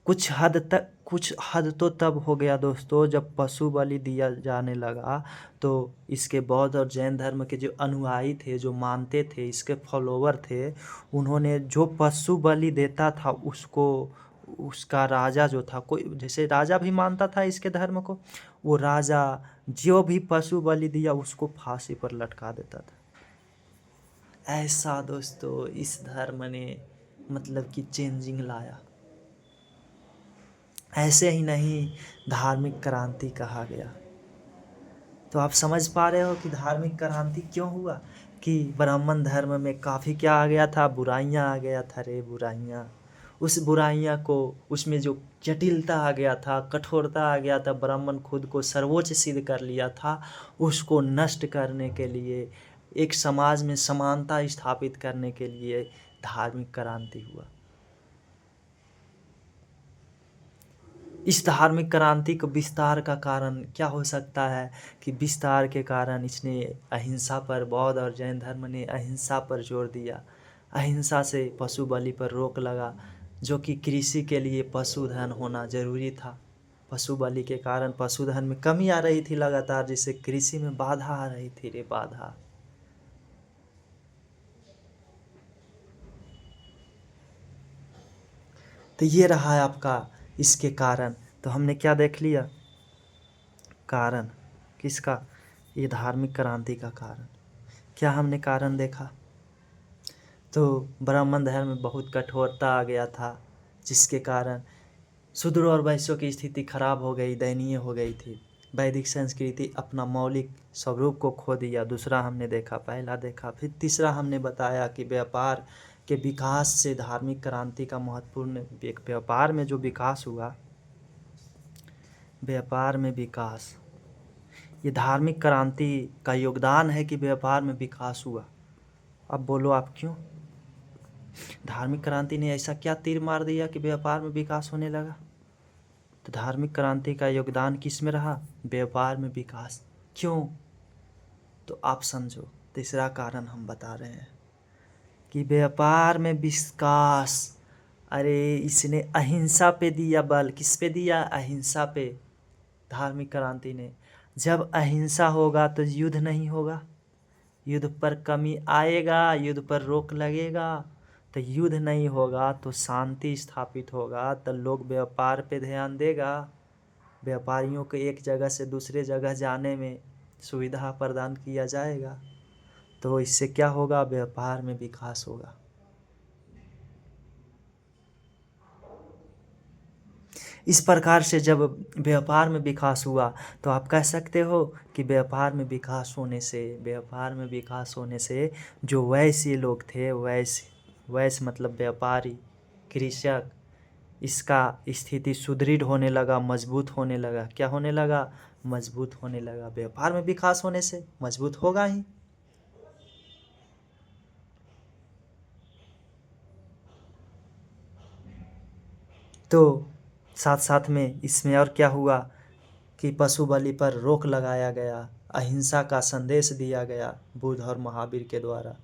कुछ हद तो तब हो गया दोस्तों जब पशु बलि दिया जाने लगा, तो इसके बौद्ध और जैन धर्म के जो अनुयायी थे, जो मानते थे, इसके फॉलोवर थे, उन्होंने जो पशु बलि देता था उसको, उसका राजा जो था, कोई जैसे राजा भी मानता था इसके धर्म को, वो राजा जो भी पशु बलि दिया उसको फांसी पर लटका देता था। ऐसा दोस्तों इस धर्म ने मतलब कि चेंजिंग लाया। ऐसे ही नहीं, धार्मिक क्रांति कहा गया। तो आप समझ पा रहे हो कि धार्मिक क्रांति क्यों हुआ? कि ब्राह्मण धर्म में काफ़ी क्या आ गया था? बुराइयां आ गया था रे, बुराइयां। उस बुराइयां को, उसमें जो जटिलता आ गया था, कठोरता आ गया था, ब्राह्मण खुद को सर्वोच्च सिद्ध कर लिया था, उसको नष्ट करने के लिए, एक समाज में समानता स्थापित करने के लिए धार्मिक क्रांति हुआ। इस धार्मिक क्रांति को विस्तार का कारण क्या हो सकता है? कि विस्तार के कारण इसने अहिंसा पर, बौद्ध और जैन धर्म ने अहिंसा पर जोर दिया। अहिंसा से पशु बलि पर रोक लगा, जो कि कृषि के लिए पशुधन होना जरूरी था। पशु बलि के कारण पशुधन में कमी आ रही थी लगातार, जिससे कृषि में बाधा आ रही थी रे, बाधा। तो ये रहा है आपका इसके कारण। तो हमने क्या देख लिया? कारण किसका? ये धार्मिक क्रांति का कारण। क्या हमने कारण देखा? तो ब्राह्मण धर्म में बहुत कठोरता आ गया था, जिसके कारण शूद्रों और वैश्यों की स्थिति खराब हो गई, दयनीय हो गई थी। वैदिक संस्कृति अपना मौलिक स्वरूप को खो दिया। दूसरा हमने देखा, पहला देखा। फिर तीसरा हमने बताया कि व्यापार के विकास से धार्मिक क्रांति का महत्वपूर्ण, व्यापार में जो विकास हुआ, व्यापार में विकास, ये धार्मिक क्रांति का योगदान है कि व्यापार में विकास हुआ। अब बोलो आप क्यों? धार्मिक क्रांति ने ऐसा क्या तीर मार दिया कि व्यापार में विकास होने लगा? तो धार्मिक क्रांति का योगदान किस में रहा? व्यापार में विकास। क्यों? तो आप समझो, तीसरा कारण हम बता रहे हैं कि व्यापार में विकास, अरे इसने अहिंसा पे दिया बल। किस पे दिया? अहिंसा पे। धार्मिक क्रांति ने, जब अहिंसा होगा तो युद्ध नहीं होगा, युद्ध पर कमी आएगा, युद्ध पर रोक लगेगा। तो युद्ध नहीं होगा तो शांति स्थापित होगा, तो लोग व्यापार पे ध्यान देगा, व्यापारियों को एक जगह से दूसरे जगह जाने में सुविधा प्रदान किया जाएगा। तो इससे क्या होगा? व्यापार में विकास होगा। इस प्रकार से जब व्यापार में विकास हुआ, तो आप कह सकते हो कि व्यापार में विकास होने से, व्यापार में विकास होने से जो वैश्य लोग थे, वैश्य मतलब व्यापारी, कृषक, इसका स्थिति सुदृढ़ होने लगा, मजबूत होने लगा। क्या होने लगा? मजबूत होने लगा। व्यापार में विकास होने से मजबूत होगा ही। तो साथ साथ में इसमें और क्या हुआ कि पशु बलि पर रोक लगाया गया, अहिंसा का संदेश दिया गया बुद्ध और महावीर के द्वारा।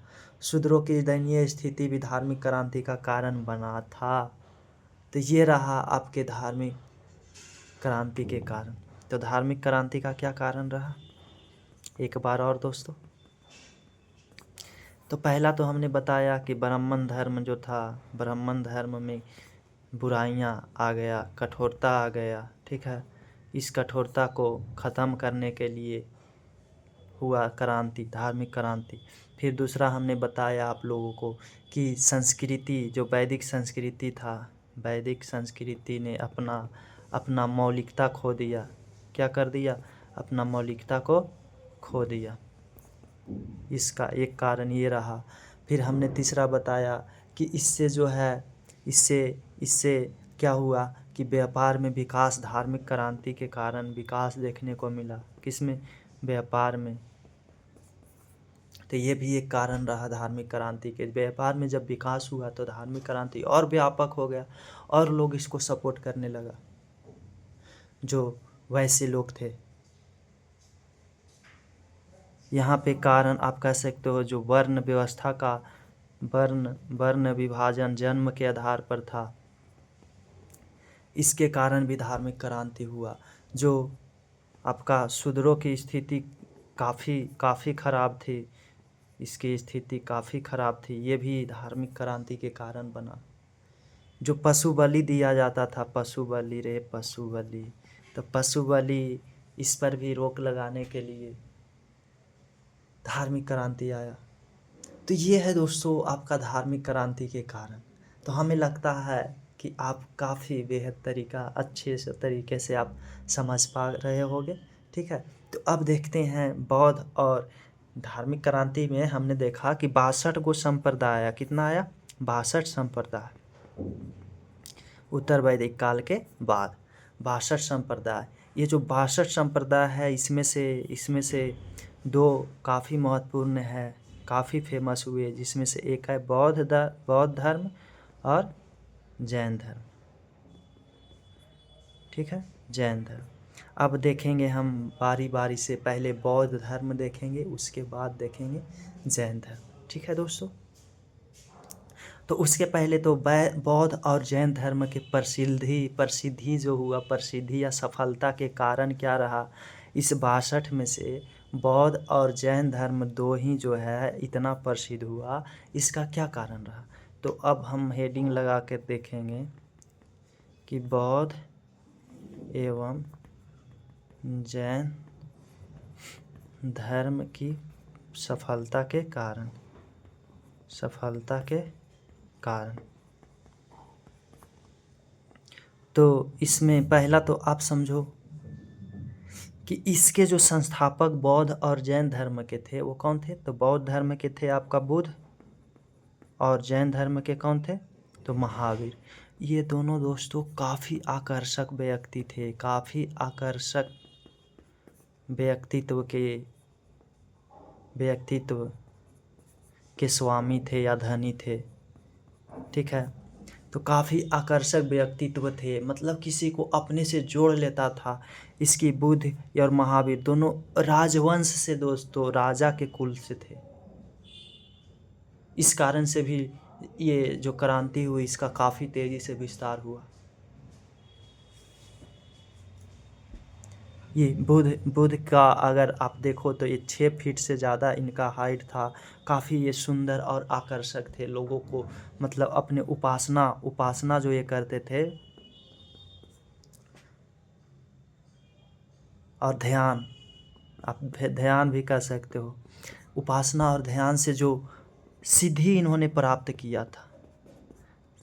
शूद्रों की दयनीय स्थिति भी धार्मिक क्रांति का कारण बना था। तो ये रहा आपके धार्मिक क्रांति के कारण। तो धार्मिक क्रांति का क्या कारण रहा, एक बार और दोस्तों? तो पहला तो हमने बताया कि ब्राह्मण धर्म जो था, ब्राह्मण धर्म में बुराइयां आ गया, कठोरता आ गया, ठीक है। इस कठोरता को ख़त्म करने के लिए हुआ क्रांति, धार्मिक क्रांति। फिर दूसरा हमने बताया आप लोगों को कि संस्कृति, जो वैदिक संस्कृति था, वैदिक संस्कृति ने अपना मौलिकता खो दिया। क्या कर दिया? अपना मौलिकता को खो दिया। इसका एक कारण ये रहा। फिर हमने तीसरा बताया कि इससे जो है, इससे क्या हुआ कि व्यापार में विकास, धार्मिक क्रांति के कारण विकास देखने को मिला। किसमें? व्यापार में। तो ये भी एक कारण रहा धार्मिक क्रांति के। व्यापार में जब विकास हुआ तो धार्मिक क्रांति और व्यापक हो गया और लोग इसको सपोर्ट करने लगा, जो वैसे लोग थे। यहाँ पे कारण आप कह सकते हो जो वर्ण व्यवस्था का वर्ण विभाजन जन्म के आधार पर था, इसके कारण भी धार्मिक क्रांति हुआ। जो आपका शूद्रों की स्थिति काफ़ी खराब थी, इसकी स्थिति काफ़ी खराब थी, ये भी धार्मिक क्रांति के कारण बना। जो पशु बलि दिया जाता था, पशु बलि, तो पशु बलि, इस पर भी रोक लगाने के लिए धार्मिक क्रांति आया। तो ये है दोस्तों आपका धार्मिक क्रांति के कारण। तो हमें लगता है कि आप काफ़ी बेहद अच्छे से तरीके से आप समझ पा रहे होंगे। ठीक है, तो अब देखते हैं बौद्ध और धार्मिक क्रांति में हमने देखा कि 62 गो संप्रदाय आया। कितना आया? 62 संप्रदाय। उत्तर वैदिक काल के बाद 62 संप्रदाय। ये जो 62 संप्रदाय है, इसमें से 2 काफ़ी महत्वपूर्ण है, काफ़ी फेमस हुए, जिसमें से एक है बौद्ध धर्म और जैन धर्म। ठीक है, जैन धर्म। अब देखेंगे हम बारी बारी से, पहले बौद्ध धर्म देखेंगे, उसके बाद देखेंगे जैन धर्म। ठीक है दोस्तों, तो उसके पहले तो बौद्ध और जैन धर्म के प्रसिद्धि जो हुआ, प्रसिद्धि या सफलता के कारण क्या रहा? इस 62 में से बौद्ध और जैन धर्म 2 ही जो है इतना प्रसिद्ध हुआ, इसका क्या कारण रहा? तो अब हम हेडिंग लगा कर देखेंगे कि बौद्ध एवं जैन धर्म की सफलता के कारण। तो इसमें पहला तो आप समझो कि इसके जो संस्थापक बौद्ध और जैन धर्म के थे वो कौन थे? तो बौद्ध धर्म के थे आपका बुद्ध, और जैन धर्म के कौन थे? तो महावीर। ये दोनों दोस्तों काफ़ी आकर्षक व्यक्ति थे, काफ़ी आकर्षक व्यक्तित्व के स्वामी थे या धनी थे। ठीक है, तो काफ़ी आकर्षक व्यक्तित्व थे, मतलब किसी को अपने से जोड़ लेता था। इसकी बुद्ध और महावीर दोनों राजवंश से दोस्तों, राजा के कुल से थे। इस कारण से भी ये जो क्रांति हुई इसका काफ़ी तेज़ी से विस्तार हुआ। ये बुद्ध का अगर आप देखो तो ये 6 फीट से ज़्यादा इनका हाइट था। काफ़ी ये सुंदर और आकर्षक थे, लोगों को मतलब अपने उपासना जो ये करते थे, और ध्यान, आप ध्यान भी कर सकते हो। उपासना और ध्यान से जो सिद्धि इन्होंने प्राप्त किया था,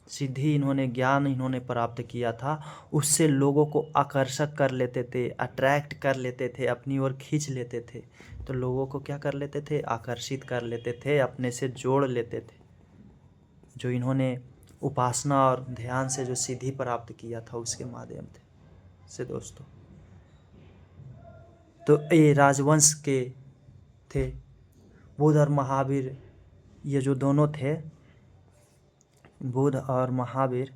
ज्ञान इन्होंने प्राप्त किया था, उससे लोगों को आकर्षक कर लेते थे, अट्रैक्ट कर लेते थे, अपनी ओर खींच लेते थे। तो लोगों को क्या कर लेते थे? आकर्षित कर लेते थे, अपने से जोड़ लेते थे। जो इन्होंने उपासना और ध्यान से जो सिद्धि प्राप्त किया था उसके माध्यम से दोस्तों। तो ये राजवंश के थे बुद्ध और महावीर। ये जो दोनों थे बुद्ध और महावीर,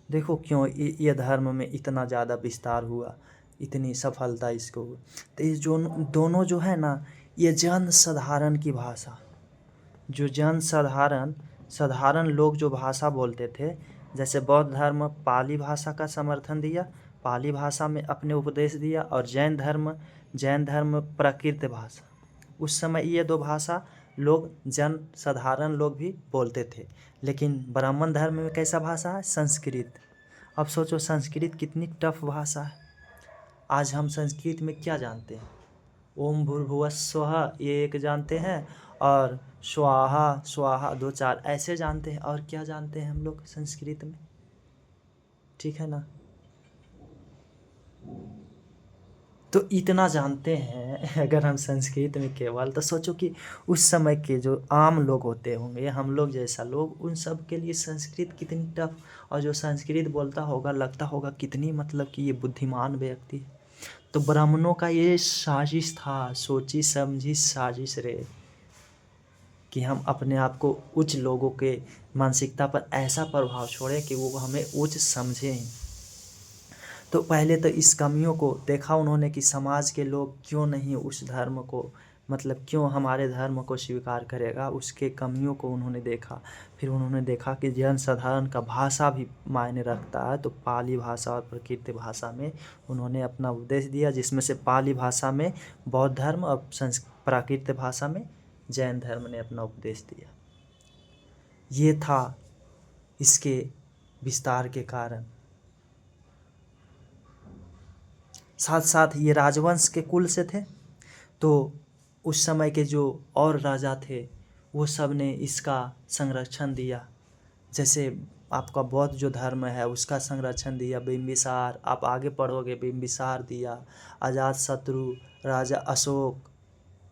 देखो क्यों ये धर्म में इतना ज़्यादा विस्तार हुआ, इतनी सफलता इसको हुई। तो ये जो दोनों जो है ना, ये जन साधारण की भाषा, जो साधारण लोग जो भाषा बोलते थे, जैसे बौद्ध धर्म पाली भाषा का समर्थन दिया, पाली भाषा में अपने उपदेश दिया, और जैन धर्म प्राकृत भाषा। उस समय ये 2 भाषा लोग साधारण लोग भी बोलते थे। लेकिन ब्राह्मण धर्म में कैसा भाषा है? संस्कृत। अब सोचो संस्कृत कितनी टफ भाषा है। आज हम संस्कृत में क्या जानते हैं? ओम भूर्भुवः स्वः ये एक जानते हैं, और स्वाहा 2-4 ऐसे जानते हैं। और क्या जानते हैं हम लोग संस्कृत में? ठीक है ना, तो इतना जानते हैं अगर हम संस्कृत में केवल, तो सोचो कि उस समय के जो आम लोग होते होंगे, हम लोग जैसा लोग, उन सब के लिए संस्कृत कितनी टफ, और जो संस्कृत बोलता होगा लगता होगा कितनी मतलब कि ये बुद्धिमान व्यक्ति है। तो ब्राह्मणों का ये साजिश था, सोची समझी साजिश रे, कि हम अपने आप को उच्च लोगों के मानसिकता पर ऐसा प्रभाव छोड़ें कि वो हमें उच्च समझें। तो पहले तो इस कमियों को देखा उन्होंने कि समाज के लोग क्यों नहीं उस धर्म को, मतलब क्यों हमारे धर्म को स्वीकार करेगा, उसके कमियों को उन्होंने देखा। फिर उन्होंने देखा कि जनसाधारण का भाषा भी मायने रखता है, तो पाली भाषा और प्राकृत भाषा में उन्होंने अपना उपदेश दिया, जिसमें से पाली भाषा में बौद्ध धर्म और प्राकृत भाषा में जैन धर्म ने अपना उपदेश दिया। ये था इसके विस्तार के कारण। साथ साथ ये राजवंश के कुल से थे, तो उस समय के जो और राजा थे वो सब ने इसका संरक्षण दिया। जैसे आपका बौद्ध जो धर्म है उसका संरक्षण दिया बिंबिसार, आप आगे पढ़ोगे बिंबिसार दिया, अजातशत्रु, राजा अशोक,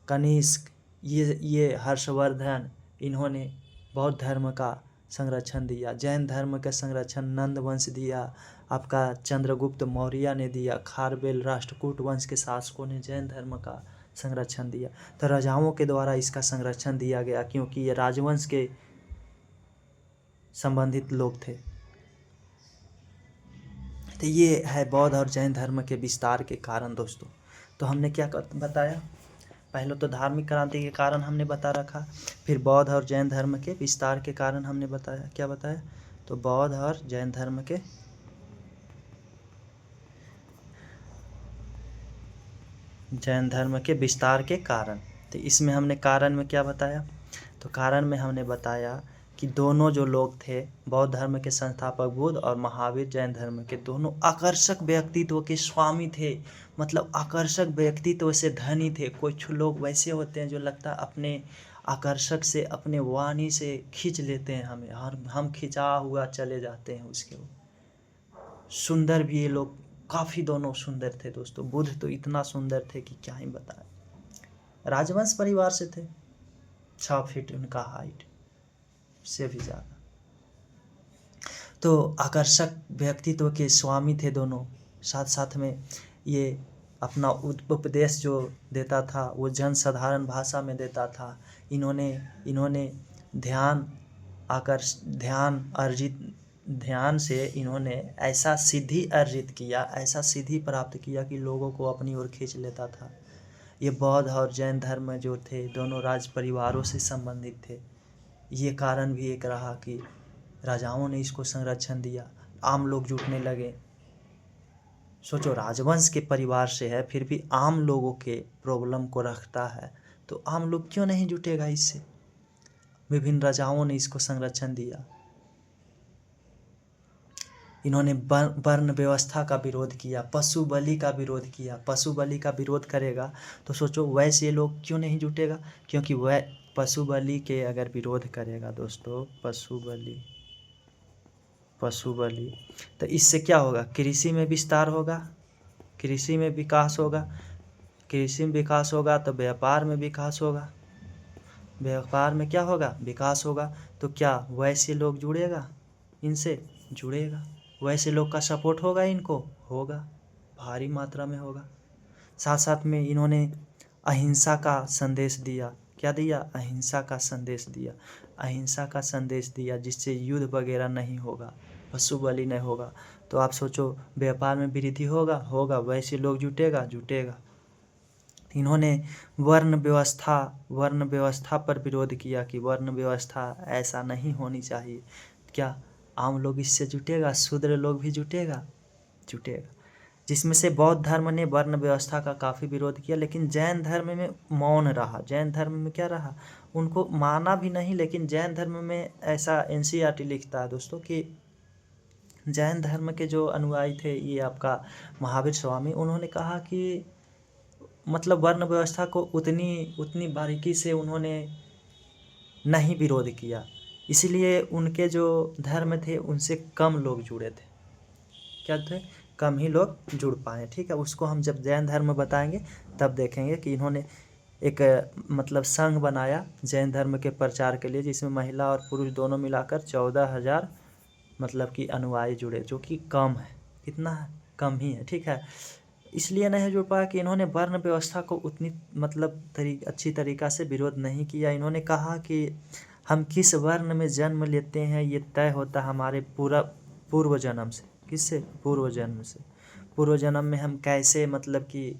कनिष्क, ये हर्षवर्धन, इन्होंने बौद्ध धर्म का संरक्षण दिया। जैन धर्म का संरक्षण नंद वंश दिया, आपका चंद्रगुप्त मौर्य ने दिया, खारवेल राष्ट्रकूट वंश के शासकों ने जैन धर्म का संरक्षण दिया। तो राजाओं के द्वारा इसका संरक्षण दिया गया, क्योंकि ये राजवंश के संबंधित लोग थे। तो ये है बौद्ध और जैन धर्म के विस्तार के कारण दोस्तों। तो हमने क्या बताया, पहले तो धार्मिक क्रांति के कारण हमने बता रखा, फिर बौद्ध और जैन धर्म के विस्तार के कारण हमने बताया। क्या बताया, तो बौद्ध और जैन धर्म के विस्तार के कारण। तो इसमें हमने कारण में क्या बताया, तो कारण में हमने बताया कि दोनों जो लोग थे, बौद्ध धर्म के संस्थापक बुद्ध और महावीर जैन धर्म के, दोनों आकर्षक व्यक्तित्व के स्वामी थे। मतलब आकर्षक व्यक्तित्व से धनी थे। कुछ लोग वैसे होते हैं जो लगता है अपने आकर्षक से, अपने वाणी से खींच लेते हैं हमें, और हम खिंचा हुआ चले जाते हैं उसके। सुंदर भी ये लोग काफ़ी दोनों सुंदर थे दोस्तों। बुद्ध तो इतना सुंदर थे कि क्या ही बताएं। राजवंश परिवार से थे, 6 फीट उनका हाइट से भी ज़्यादा। तो आकर्षक व्यक्तित्व के स्वामी थे दोनों। साथ साथ में ये अपना उपदेश जो देता था वो जन साधारण भाषा में देता था। इन्होंने ध्यान से इन्होंने ऐसा सिद्धि अर्जित किया, ऐसा सिद्धि प्राप्त किया कि लोगों को अपनी ओर खींच लेता था। ये बौद्ध और जैन धर्म जो थे दोनों राज परिवारों से संबंधित थे। ये कारण भी एक रहा कि राजाओं ने इसको संरक्षण दिया, आम लोग जुटने लगे। सोचो, राजवंश के परिवार से है फिर भी आम लोगों के प्रॉब्लम को रखता है, तो आम लोग क्यों नहीं जुटेगा इससे। विभिन्न राजाओं ने इसको संरक्षण दिया। इन्होंने वर्ण व्यवस्था का विरोध किया, पशु बलि का विरोध किया। पशु बलि का विरोध करेगा तो सोचो वैसे लोग क्यों नहीं जुटेगा, क्योंकि वह पशु बलि के अगर विरोध करेगा दोस्तों, पशु बलि, तो इससे क्या होगा, कृषि में विस्तार होगा, कृषि में विकास होगा, कृषि में विकास होगा तो व्यापार में विकास होगा, व्यापार में क्या होगा, विकास होगा। तो क्या वैसे लोग जुड़ेगा, इनसे जुड़ेगा, वैसे लोग का सपोर्ट होगा, इनको होगा, भारी मात्रा में होगा। साथ साथ में इन्होंने अहिंसा का संदेश दिया। क्या दिया, अहिंसा का संदेश दिया। अहिंसा का संदेश दिया जिससे युद्ध वगैरह नहीं होगा, पशु बलि नहीं होगा। तो आप सोचो व्यापार में वृद्धि होगा, वैसे लोग जुटेगा। इन्होंने वर्ण व्यवस्था पर विरोध किया कि वर्ण व्यवस्था ऐसा नहीं होनी चाहिए। क्या आम लोग इससे जुटेगा, शूद्र लोग भी जुटेगा। जिसमें से बौद्ध धर्म ने वर्ण व्यवस्था का काफ़ी विरोध किया, लेकिन जैन धर्म में मौन रहा। जैन धर्म में क्या रहा, उनको माना भी नहीं। लेकिन जैन धर्म में ऐसा एनसीईआरटी लिखता है दोस्तों कि जैन धर्म के जो अनुयायी थे, ये आपका महावीर स्वामी, उन्होंने कहा कि मतलब वर्ण व्यवस्था को उतनी बारीकी से उन्होंने नहीं विरोध किया, इसलिए उनके जो धर्म थे उनसे कम लोग जुड़े थे। क्या थे, कम ही लोग जुड़ पाए। ठीक है, उसको हम जब जैन धर्म बताएंगे तब देखेंगे कि इन्होंने एक मतलब संघ बनाया जैन धर्म के प्रचार के लिए, जिसमें महिला और पुरुष दोनों मिलाकर 14,000 मतलब कि अनुयायी जुड़े, जो कि कम है। कितना है, कम ही है। ठीक है, इसलिए नहीं जुड़ पाया कि इन्होंने वर्ण व्यवस्था को उतनी मतलब अच्छी तरीक़ा से विरोध नहीं किया। इन्होंने कहा कि हम किस वर्ण में जन्म लेते हैं ये तय होता है हमारे पूर्व जन्म से। किससे? पूर्व जन्म से। पूर्व जन्म में हम कैसे मतलब कि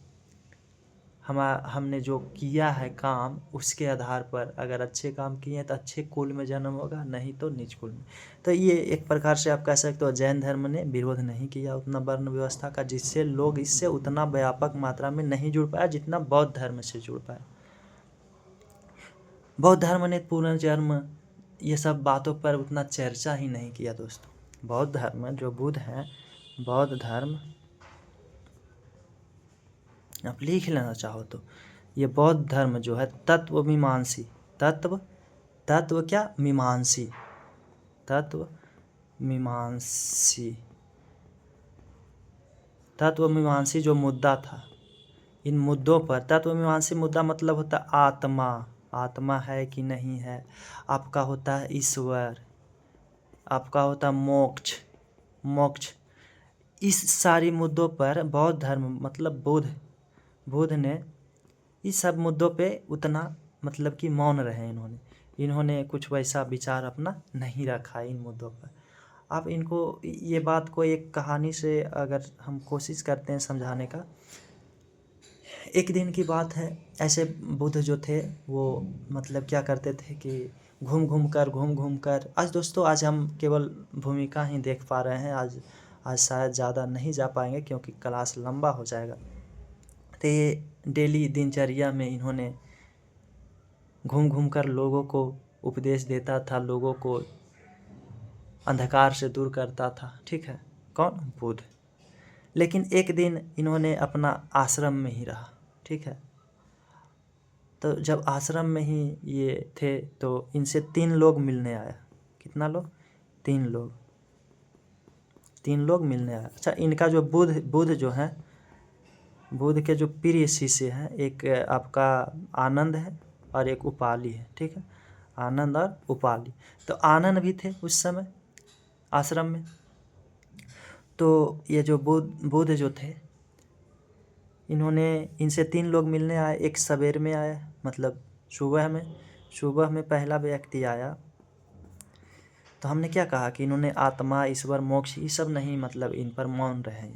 हमने जो किया है काम, उसके आधार पर अगर अच्छे काम किए हैं तो अच्छे कुल में जन्म होगा, नहीं तो नीच कुल में। तो ये एक प्रकार से आप कह सकते हो जैन धर्म ने विरोध नहीं किया उतना वर्ण व्यवस्था का, जिससे लोग इससे उतना व्यापक मात्रा में नहीं जुड़ पाया जितना बौद्ध धर्म से जुड़ पाया। बौद्ध धर्म ने पुनर्जन्म ये सब बातों पर उतना चर्चा ही नहीं किया दोस्तों। बौद्ध धर्म जो बुद्ध हैं, बौद्ध धर्म आप लिख लेना चाहो तो, ये बौद्ध धर्म जो है तत्व मीमांसी, तत्व क्या? मीमांसी, तत्व मीमांसी, तत्व मीमांसी जो मुद्दा था, इन मुद्दों पर तत्व मीमांसी मुद्दा मतलब होता है आत्मा, आत्मा है कि नहीं है, आपका होता है ईश्वर, आपका होता है मोक्ष। इस सारी मुद्दों पर बौद्ध धर्म मतलब बुद्ध ने इस सब मुद्दों पे उतना मतलब कि मौन रहे। इन्होंने कुछ वैसा विचार अपना नहीं रखा इन मुद्दों पर। आप इनको ये बात को एक कहानी से अगर हम कोशिश करते हैं समझाने का, एक दिन की बात है, ऐसे बुद्ध जो थे वो मतलब क्या करते थे कि घूम घूम कर आज दोस्तों आज हम केवल भूमिका ही देख पा रहे हैं, आज शायद ज़्यादा नहीं जा पाएंगे क्योंकि क्लास लंबा हो जाएगा। तो ये डेली दिनचर्या में इन्होंने घूम घूम कर लोगों को उपदेश देता था, लोगों को अंधकार से दूर करता था, ठीक है। कौन? बुद्ध। लेकिन एक दिन इन्होंने अपना आश्रम में ही रहा, ठीक है। तो जब आश्रम में ही ये थे तो इनसे 3 लोग मिलने आया। कितना लोग? 3 लोग मिलने आया। अच्छा, इनका जो बुद्ध जो है, बुद्ध के जो प्रिय शिष्य हैं, एक आपका आनंद है और एक उपाली है, ठीक है। आनंद और उपाली। तो आनंद भी थे उस समय आश्रम में। तो ये जो बुद्ध जो थे, इन्होंने इनसे 3 लोग मिलने आए। एक सवेर में आया, मतलब सुबह में पहला व्यक्ति आया। तो हमने क्या कहा कि इन्होंने आत्मा, ईश्वर, मोक्ष ये सब नहीं मतलब इन पर मौन रहे।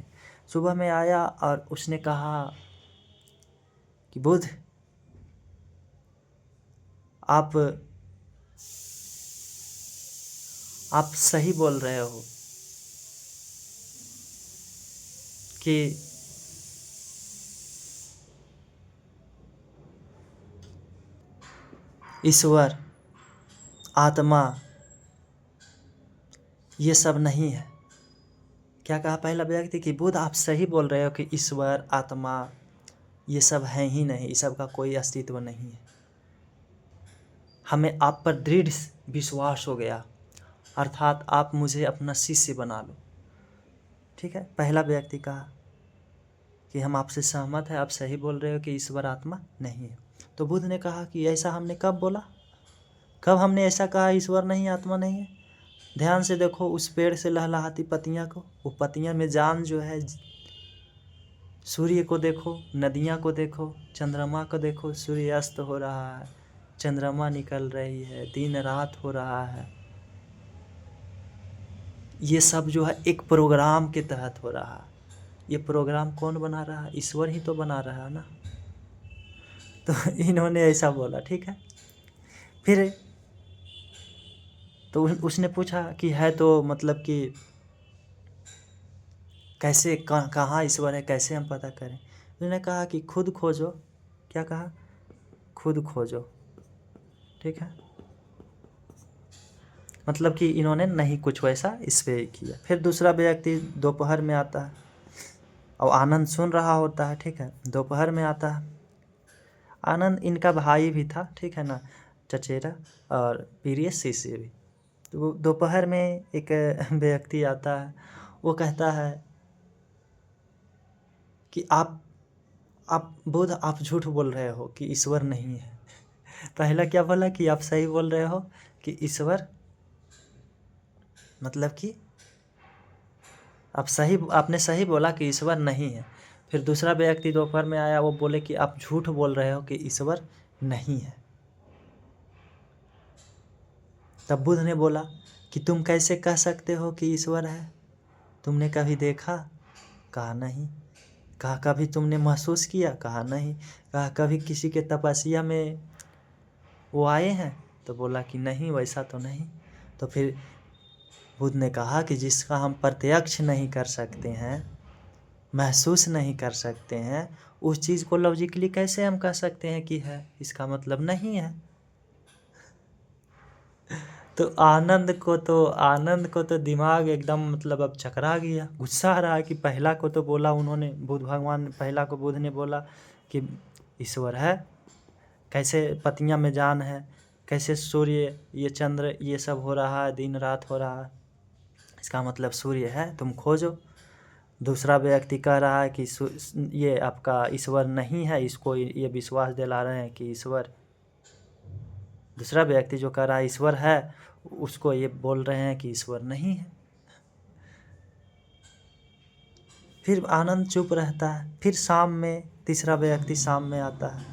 सुबह में आया और उसने कहा कि बुद्ध आप सही बोल रहे हो कि ईश्वर, आत्मा ये सब नहीं है। क्या कहा पहला व्यक्ति कि बुद्ध आप सही बोल रहे हो कि ईश्वर, आत्मा ये सब है ही नहीं, इस सब का कोई अस्तित्व नहीं है। हमें आप पर दृढ़ विश्वास हो गया, अर्थात आप मुझे अपना शिष्य बना लो, ठीक है। पहला व्यक्ति कहा कि हम आपसे सहमत हैं, आप सही बोल रहे हो कि ईश्वर, आत्मा नहीं है। तो बुद्ध ने कहा कि ऐसा हमने कब बोला? कब हमने ऐसा कहा ईश्वर नहीं, आत्मा नहीं है? ध्यान से देखो उस पेड़ से लहलहाती पत्तियां को, वो पत्तियां में जान जो है। सूर्य को देखो, नदियां को देखो, चंद्रमा को देखो, सूर्य अस्त हो रहा है, चंद्रमा निकल रही है, दिन रात हो रहा है। ये सब जो है एक प्रोग्राम के तहत हो रहा है। ये प्रोग्राम कौन बना रहा है? ईश्वर ही तो बना रहा है ना। तो इन्होंने ऐसा बोला, ठीक है। फिर तो उसने पूछा कि है तो मतलब कि कैसे, कहाँ ईश्वर है, कैसे हम पता करें? उन्होंने कहा कि खुद खोजो। क्या कहा? खुद खोजो, ठीक है। मतलब कि इन्होंने नहीं कुछ वैसा इस पे किया। फिर दूसरा व्यक्ति दोपहर में आता है और आनंद सुन रहा होता है, ठीक है। दोपहर में आता है आनंद, इनका भाई भी था, ठीक है ना, चचेरा और प्रिय शिष्य भी। तो वो दोपहर में एक व्यक्ति आता है, वो कहता है कि आप बुद्ध आप झूठ बोल रहे हो कि ईश्वर नहीं है। पहला क्या बोला कि आप सही बोल रहे हो कि ईश्वर, मतलब कि आपने सही बोला कि ईश्वर नहीं है। फिर दूसरा व्यक्ति दोपहर में आया, वो बोले कि आप झूठ बोल रहे हो कि ईश्वर नहीं है। तब बुद्ध ने बोला कि तुम कैसे कह सकते हो कि ईश्वर है? तुमने कभी देखा? कहा नहीं। कहा कभी तुमने महसूस किया? कहा नहीं। कहा कभी किसी के तपस्या में वो आए हैं? तो बोला कि नहीं, वैसा तो नहीं। तो फिर बुद्ध ने कहा कि जिसका हम प्रत्यक्ष नहीं कर सकते हैं, महसूस नहीं कर सकते हैं, उस चीज़ को लॉजिकली कैसे हम कह सकते हैं कि है? इसका मतलब नहीं है। तो आनंद को तो दिमाग एकदम मतलब अब चकरा गया, गुस्सा आ रहा है कि पहला को तो बोला उन्होंने, बुद्ध भगवान पहला को बुद्ध ने बोला कि ईश्वर है, कैसे पतियां में जान है, कैसे सूर्य ये चंद्र ये सब हो रहा है, दिन रात हो रहा है, इसका मतलब सूर्य है, तुम खोजो। दूसरा व्यक्ति कह रहा है कि ये आपका ईश्वर नहीं है, इसको ये विश्वास दिला रहे हैं कि ईश्वर, दूसरा व्यक्ति जो कह रहा है ईश्वर है, उसको ये बोल रहे हैं कि ईश्वर नहीं है। फिर आनंद चुप रहता है। फिर शाम में तीसरा व्यक्ति शाम में आता है,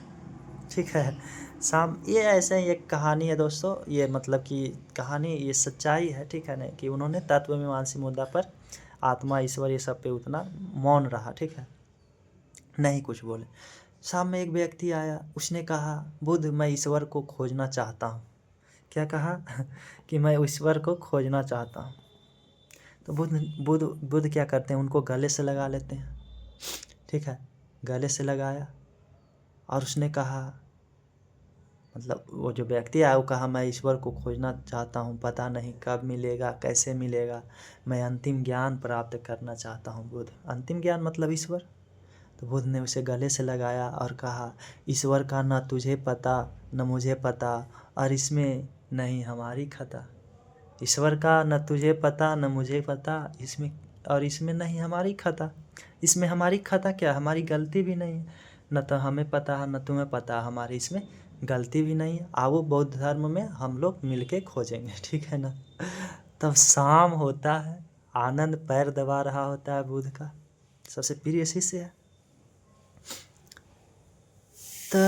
ठीक है। शाम, ये ऐसे ही एक कहानी है दोस्तों, ये मतलब कि कहानी, ये सच्चाई है, ठीक है ना, कि उन्होंने तत्वमीमांसी मुद्दा पर आत्मा ईश्वर ये सब पे उतना मौन रहा, ठीक है, नहीं कुछ बोले। शाम में एक व्यक्ति आया, उसने कहा बुद्ध मैं ईश्वर को खोजना चाहता हूँ। क्या कहा? कि मैं ईश्वर को खोजना चाहता हूँ। तो बुद्ध क्या करते हैं, उनको गले से लगा लेते हैं, ठीक है, गले से लगाया और उसने कहा, मतलब वो जो व्यक्ति आया वो कहा मैं ईश्वर को खोजना चाहता हूँ, पता नहीं कब मिलेगा, कैसे मिलेगा, मैं अंतिम ज्ञान प्राप्त करना चाहता हूँ बुद्ध। अंतिम ज्ञान मतलब ईश्वर। तो बुद्ध ने उसे गले से लगाया और कहा ईश्वर का न तुझे पता न मुझे पता, और इसमें नहीं हमारी खता। ईश्वर का न तुझे पता न मुझे पता, इसमें नहीं हमारी खता। इसमें हमारी खता क्या? हमारी गलती भी नहीं है, न तो हमें पता है न तुम्हें पता, हमारी इसमें गलती भी नहीं है। आओ बौद्ध धर्म में हम लोग मिलके खोजेंगे, ठीक है ना। तब शाम होता है, आनंद पैर दबा रहा होता है बुद्ध का, सबसे प्रिय शिष्य है। तो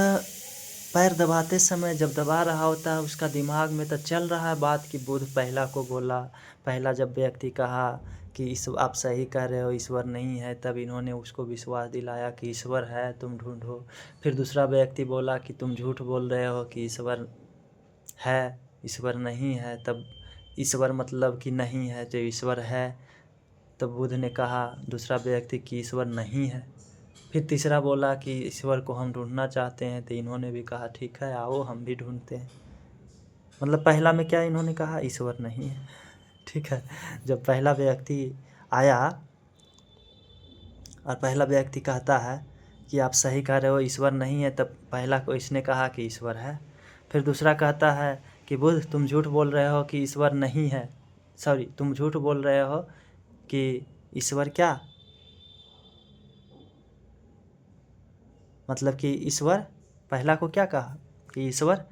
पैर दबाते समय जब दबा रहा होता है, उसका दिमाग में तो चल रहा है बात कि बुद्ध पहला को बोला, पहला जब व्यक्ति कहा कि आप सही कह रहे हो, ईश्वर नहीं है, तब इन्होंने उसको विश्वास दिलाया कि ईश्वर है, तुम ढूंढो। फिर दूसरा व्यक्ति बोला कि तुम झूठ बोल रहे हो कि ईश्वर है, ईश्वर नहीं है, तब ईश्वर मतलब कि नहीं है, जो ईश्वर है। तब बुद्ध ने कहा दूसरा व्यक्ति कि ईश्वर नहीं है। फिर तीसरा बोला कि ईश्वर को हम ढूंढना चाहते हैं, तो इन्होंने भी कहा ठीक है आओ हम भी ढूंढते हैं। मतलब पहला में क्या इन्होंने कहा, ईश्वर नहीं है, ठीक है। जब पहला व्यक्ति आया और पहला व्यक्ति कहता है कि आप सही कह रहे हो, ईश्वर नहीं है, तब पहला को इसने कहा कि ईश्वर है। फिर दूसरा कहता है कि बुद्ध तुम झूठ बोल रहे हो कि ईश्वर नहीं है, सॉरी तुम झूठ बोल रहे हो कि ईश्वर क्या, मतलब कि ईश्वर, पहला को क्या कहा कि ईश्वर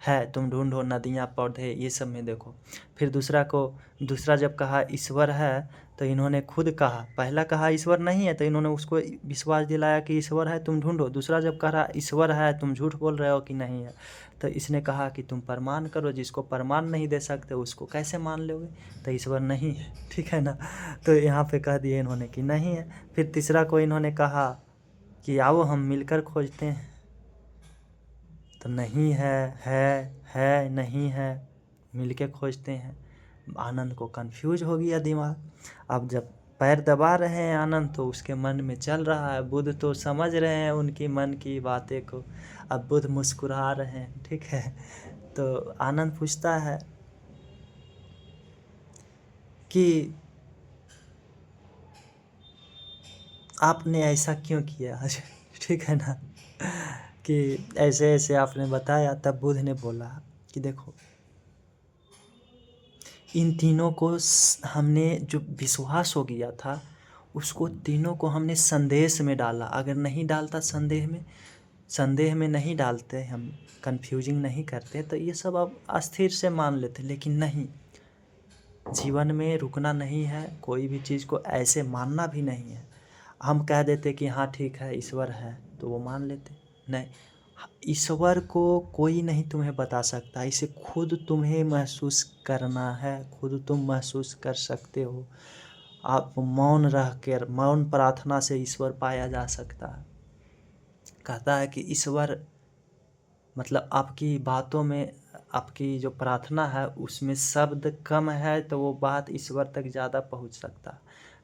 है, तुम ढूंढो नदियाँ पौधे ये सब में देखो। फिर दूसरा जब कहा ईश्वर है, तो इन्होंने खुद कहा, पहला कहा ईश्वर नहीं है, तो इन्होंने उसको विश्वास दिलाया कि ईश्वर है, तुम ढूंढो। दूसरा जब कहा ईश्वर है, तुम झूठ बोल रहे हो कि नहीं है, तो इसने कहा कि तुम प्रमाण करो, जिसको प्रमाण नहीं दे सकते उसको कैसे मान लोगे, तो ईश्वर नहीं है, ठीक है ना। तो यहाँ पे कह दिए इन्होंने कि नहीं है। फिर तीसरा को इन्होंने कहा कि आओ हम मिलकर खोजते हैं, तो नहीं है नहीं है, मिलके खोजते हैं। आनंद को कंफ्यूज हो गया दिमाग। अब जब पैर दबा रहे हैं आनंद, तो उसके मन में चल रहा है, बुद्ध तो समझ रहे हैं उनकी मन की बातें को। अब बुद्ध मुस्कुरा रहे हैं, ठीक है। तो आनंद पूछता है कि आपने ऐसा क्यों किया, ठीक है ना, कि ऐसे ऐसे आपने बताया। तब बुद्ध ने बोला कि देखो इन तीनों को हमने जो विश्वास हो गया था, उसको तीनों को हमने संदेश में डाला। अगर नहीं डालता संदेह में नहीं डालते, हम कंफ्यूजिंग नहीं करते, तो ये सब अब अस्थिर से मान लेते। लेकिन नहीं, जीवन में रुकना नहीं है, कोई भी चीज़ को ऐसे मानना भी नहीं है। हम कह देते कि हाँ ठीक है ईश्वर है, तो वो मान लेते। नहीं, ईश्वर को कोई नहीं तुम्हें बता सकता, इसे खुद तुम्हें महसूस करना है, खुद तुम महसूस कर सकते हो। आप मौन रह कर, मौन प्रार्थना से ईश्वर पाया जा सकता है। कहता है कि ईश्वर मतलब आपकी बातों में, आपकी जो प्रार्थना है उसमें शब्द कम है तो वो बात ईश्वर तक ज़्यादा पहुंच सकता है,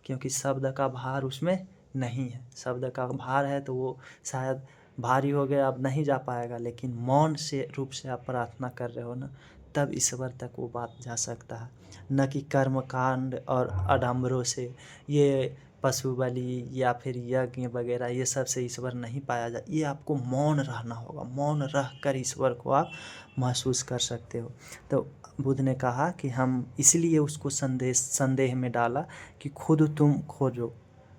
क्योंकि शब्द का भार उसमें नहीं है। शब्द का भार है तो वो शायद भारी हो गया, अब नहीं जा पाएगा, लेकिन मौन से रूप से आप प्रार्थना कर रहे हो ना, तब ईश्वर तक वो बात जा सकता है। न कि कर्म कांड और आडंबरों से, ये पशु बलि या फिर यज्ञ वगैरह ये सब से ईश्वर नहीं पाया जा। ये आपको मौन रहना होगा, मौन रह कर ईश्वर को आप महसूस कर सकते हो। तो बुद्ध ने कहा कि हम इसलिए उसको संदेह में डाला कि खुद तुम खोजो।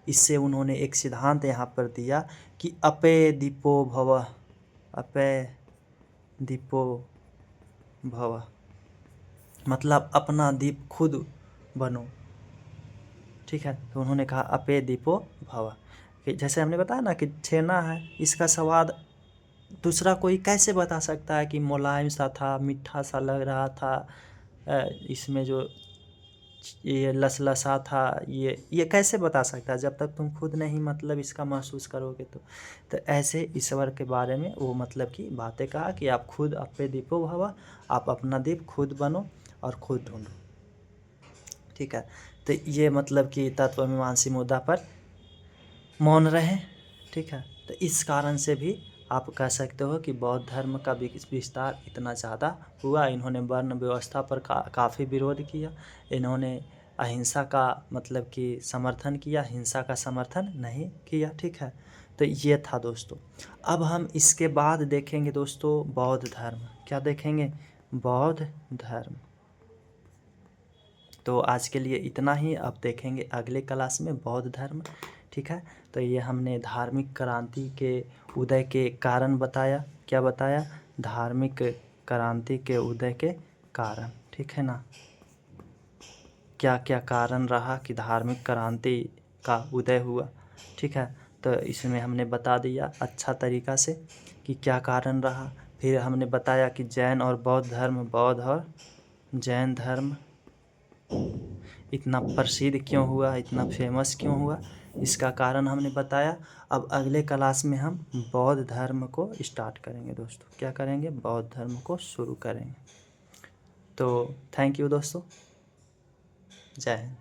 इससे उन्होंने एक सिद्धांत यहाँ पर दिया कि अपे दीपो भव, अपे दीपो भव, मतलब अपना दीप खुद बनो। ठीक है, तो उन्होंने कहा अपे दीपो भव, कि जैसे हमने बताया ना कि छेना है, इसका स्वाद दूसरा कोई कैसे बता सकता है कि मुलायम सा था, मीठा सा लग रहा था, इसमें जो ये लसलसा था, ये कैसे बता सकता है जब तक तुम खुद नहीं मतलब इसका महसूस करोगे। तो ऐसे ईश्वर के बारे में वो मतलब की बातें कहा कि आप खुद अपे दीपो भव, आप अपना दीप खुद बनो और खुद ढूंढो। ठीक है, तो ये मतलब कि तत्वमीमांसी मुद्दा पर मौन रहे। ठीक है, तो इस कारण से भी आप कह सकते हो कि बौद्ध धर्म का विस्तार इतना ज़्यादा हुआ। इन्होंने वर्ण व्यवस्था पर काफ़ी विरोध किया, इन्होंने अहिंसा का मतलब कि समर्थन किया, हिंसा का समर्थन नहीं किया। ठीक है, तो ये था दोस्तों। अब हम इसके बाद देखेंगे दोस्तों बौद्ध धर्म। क्या देखेंगे? बौद्ध धर्म। तो आज के लिए इतना ही, अब देखेंगे अगले क्लास में बौद्ध धर्म। ठीक है, तो ये हमने धार्मिक क्रांति के उदय के कारण बताया। क्या बताया? धार्मिक क्रांति के उदय के कारण। ठीक है ना, क्या क्या कारण रहा कि धार्मिक क्रांति का उदय हुआ। ठीक है, तो इसमें हमने बता दिया अच्छा तरीक़ा से कि क्या कारण रहा। फिर हमने बताया कि जैन और बौद्ध धर्म, बौद्ध और जैन धर्म इतना प्रसिद्ध क्यों हुआ, इतना फेमस क्यों हुआ, इसका कारण हमने बताया। अब अगले क्लास में हम बौद्ध धर्म को स्टार्ट करेंगे दोस्तों। क्या करेंगे? बौद्ध धर्म को शुरू करेंगे। तो थैंक यू दोस्तों, जय हिंद।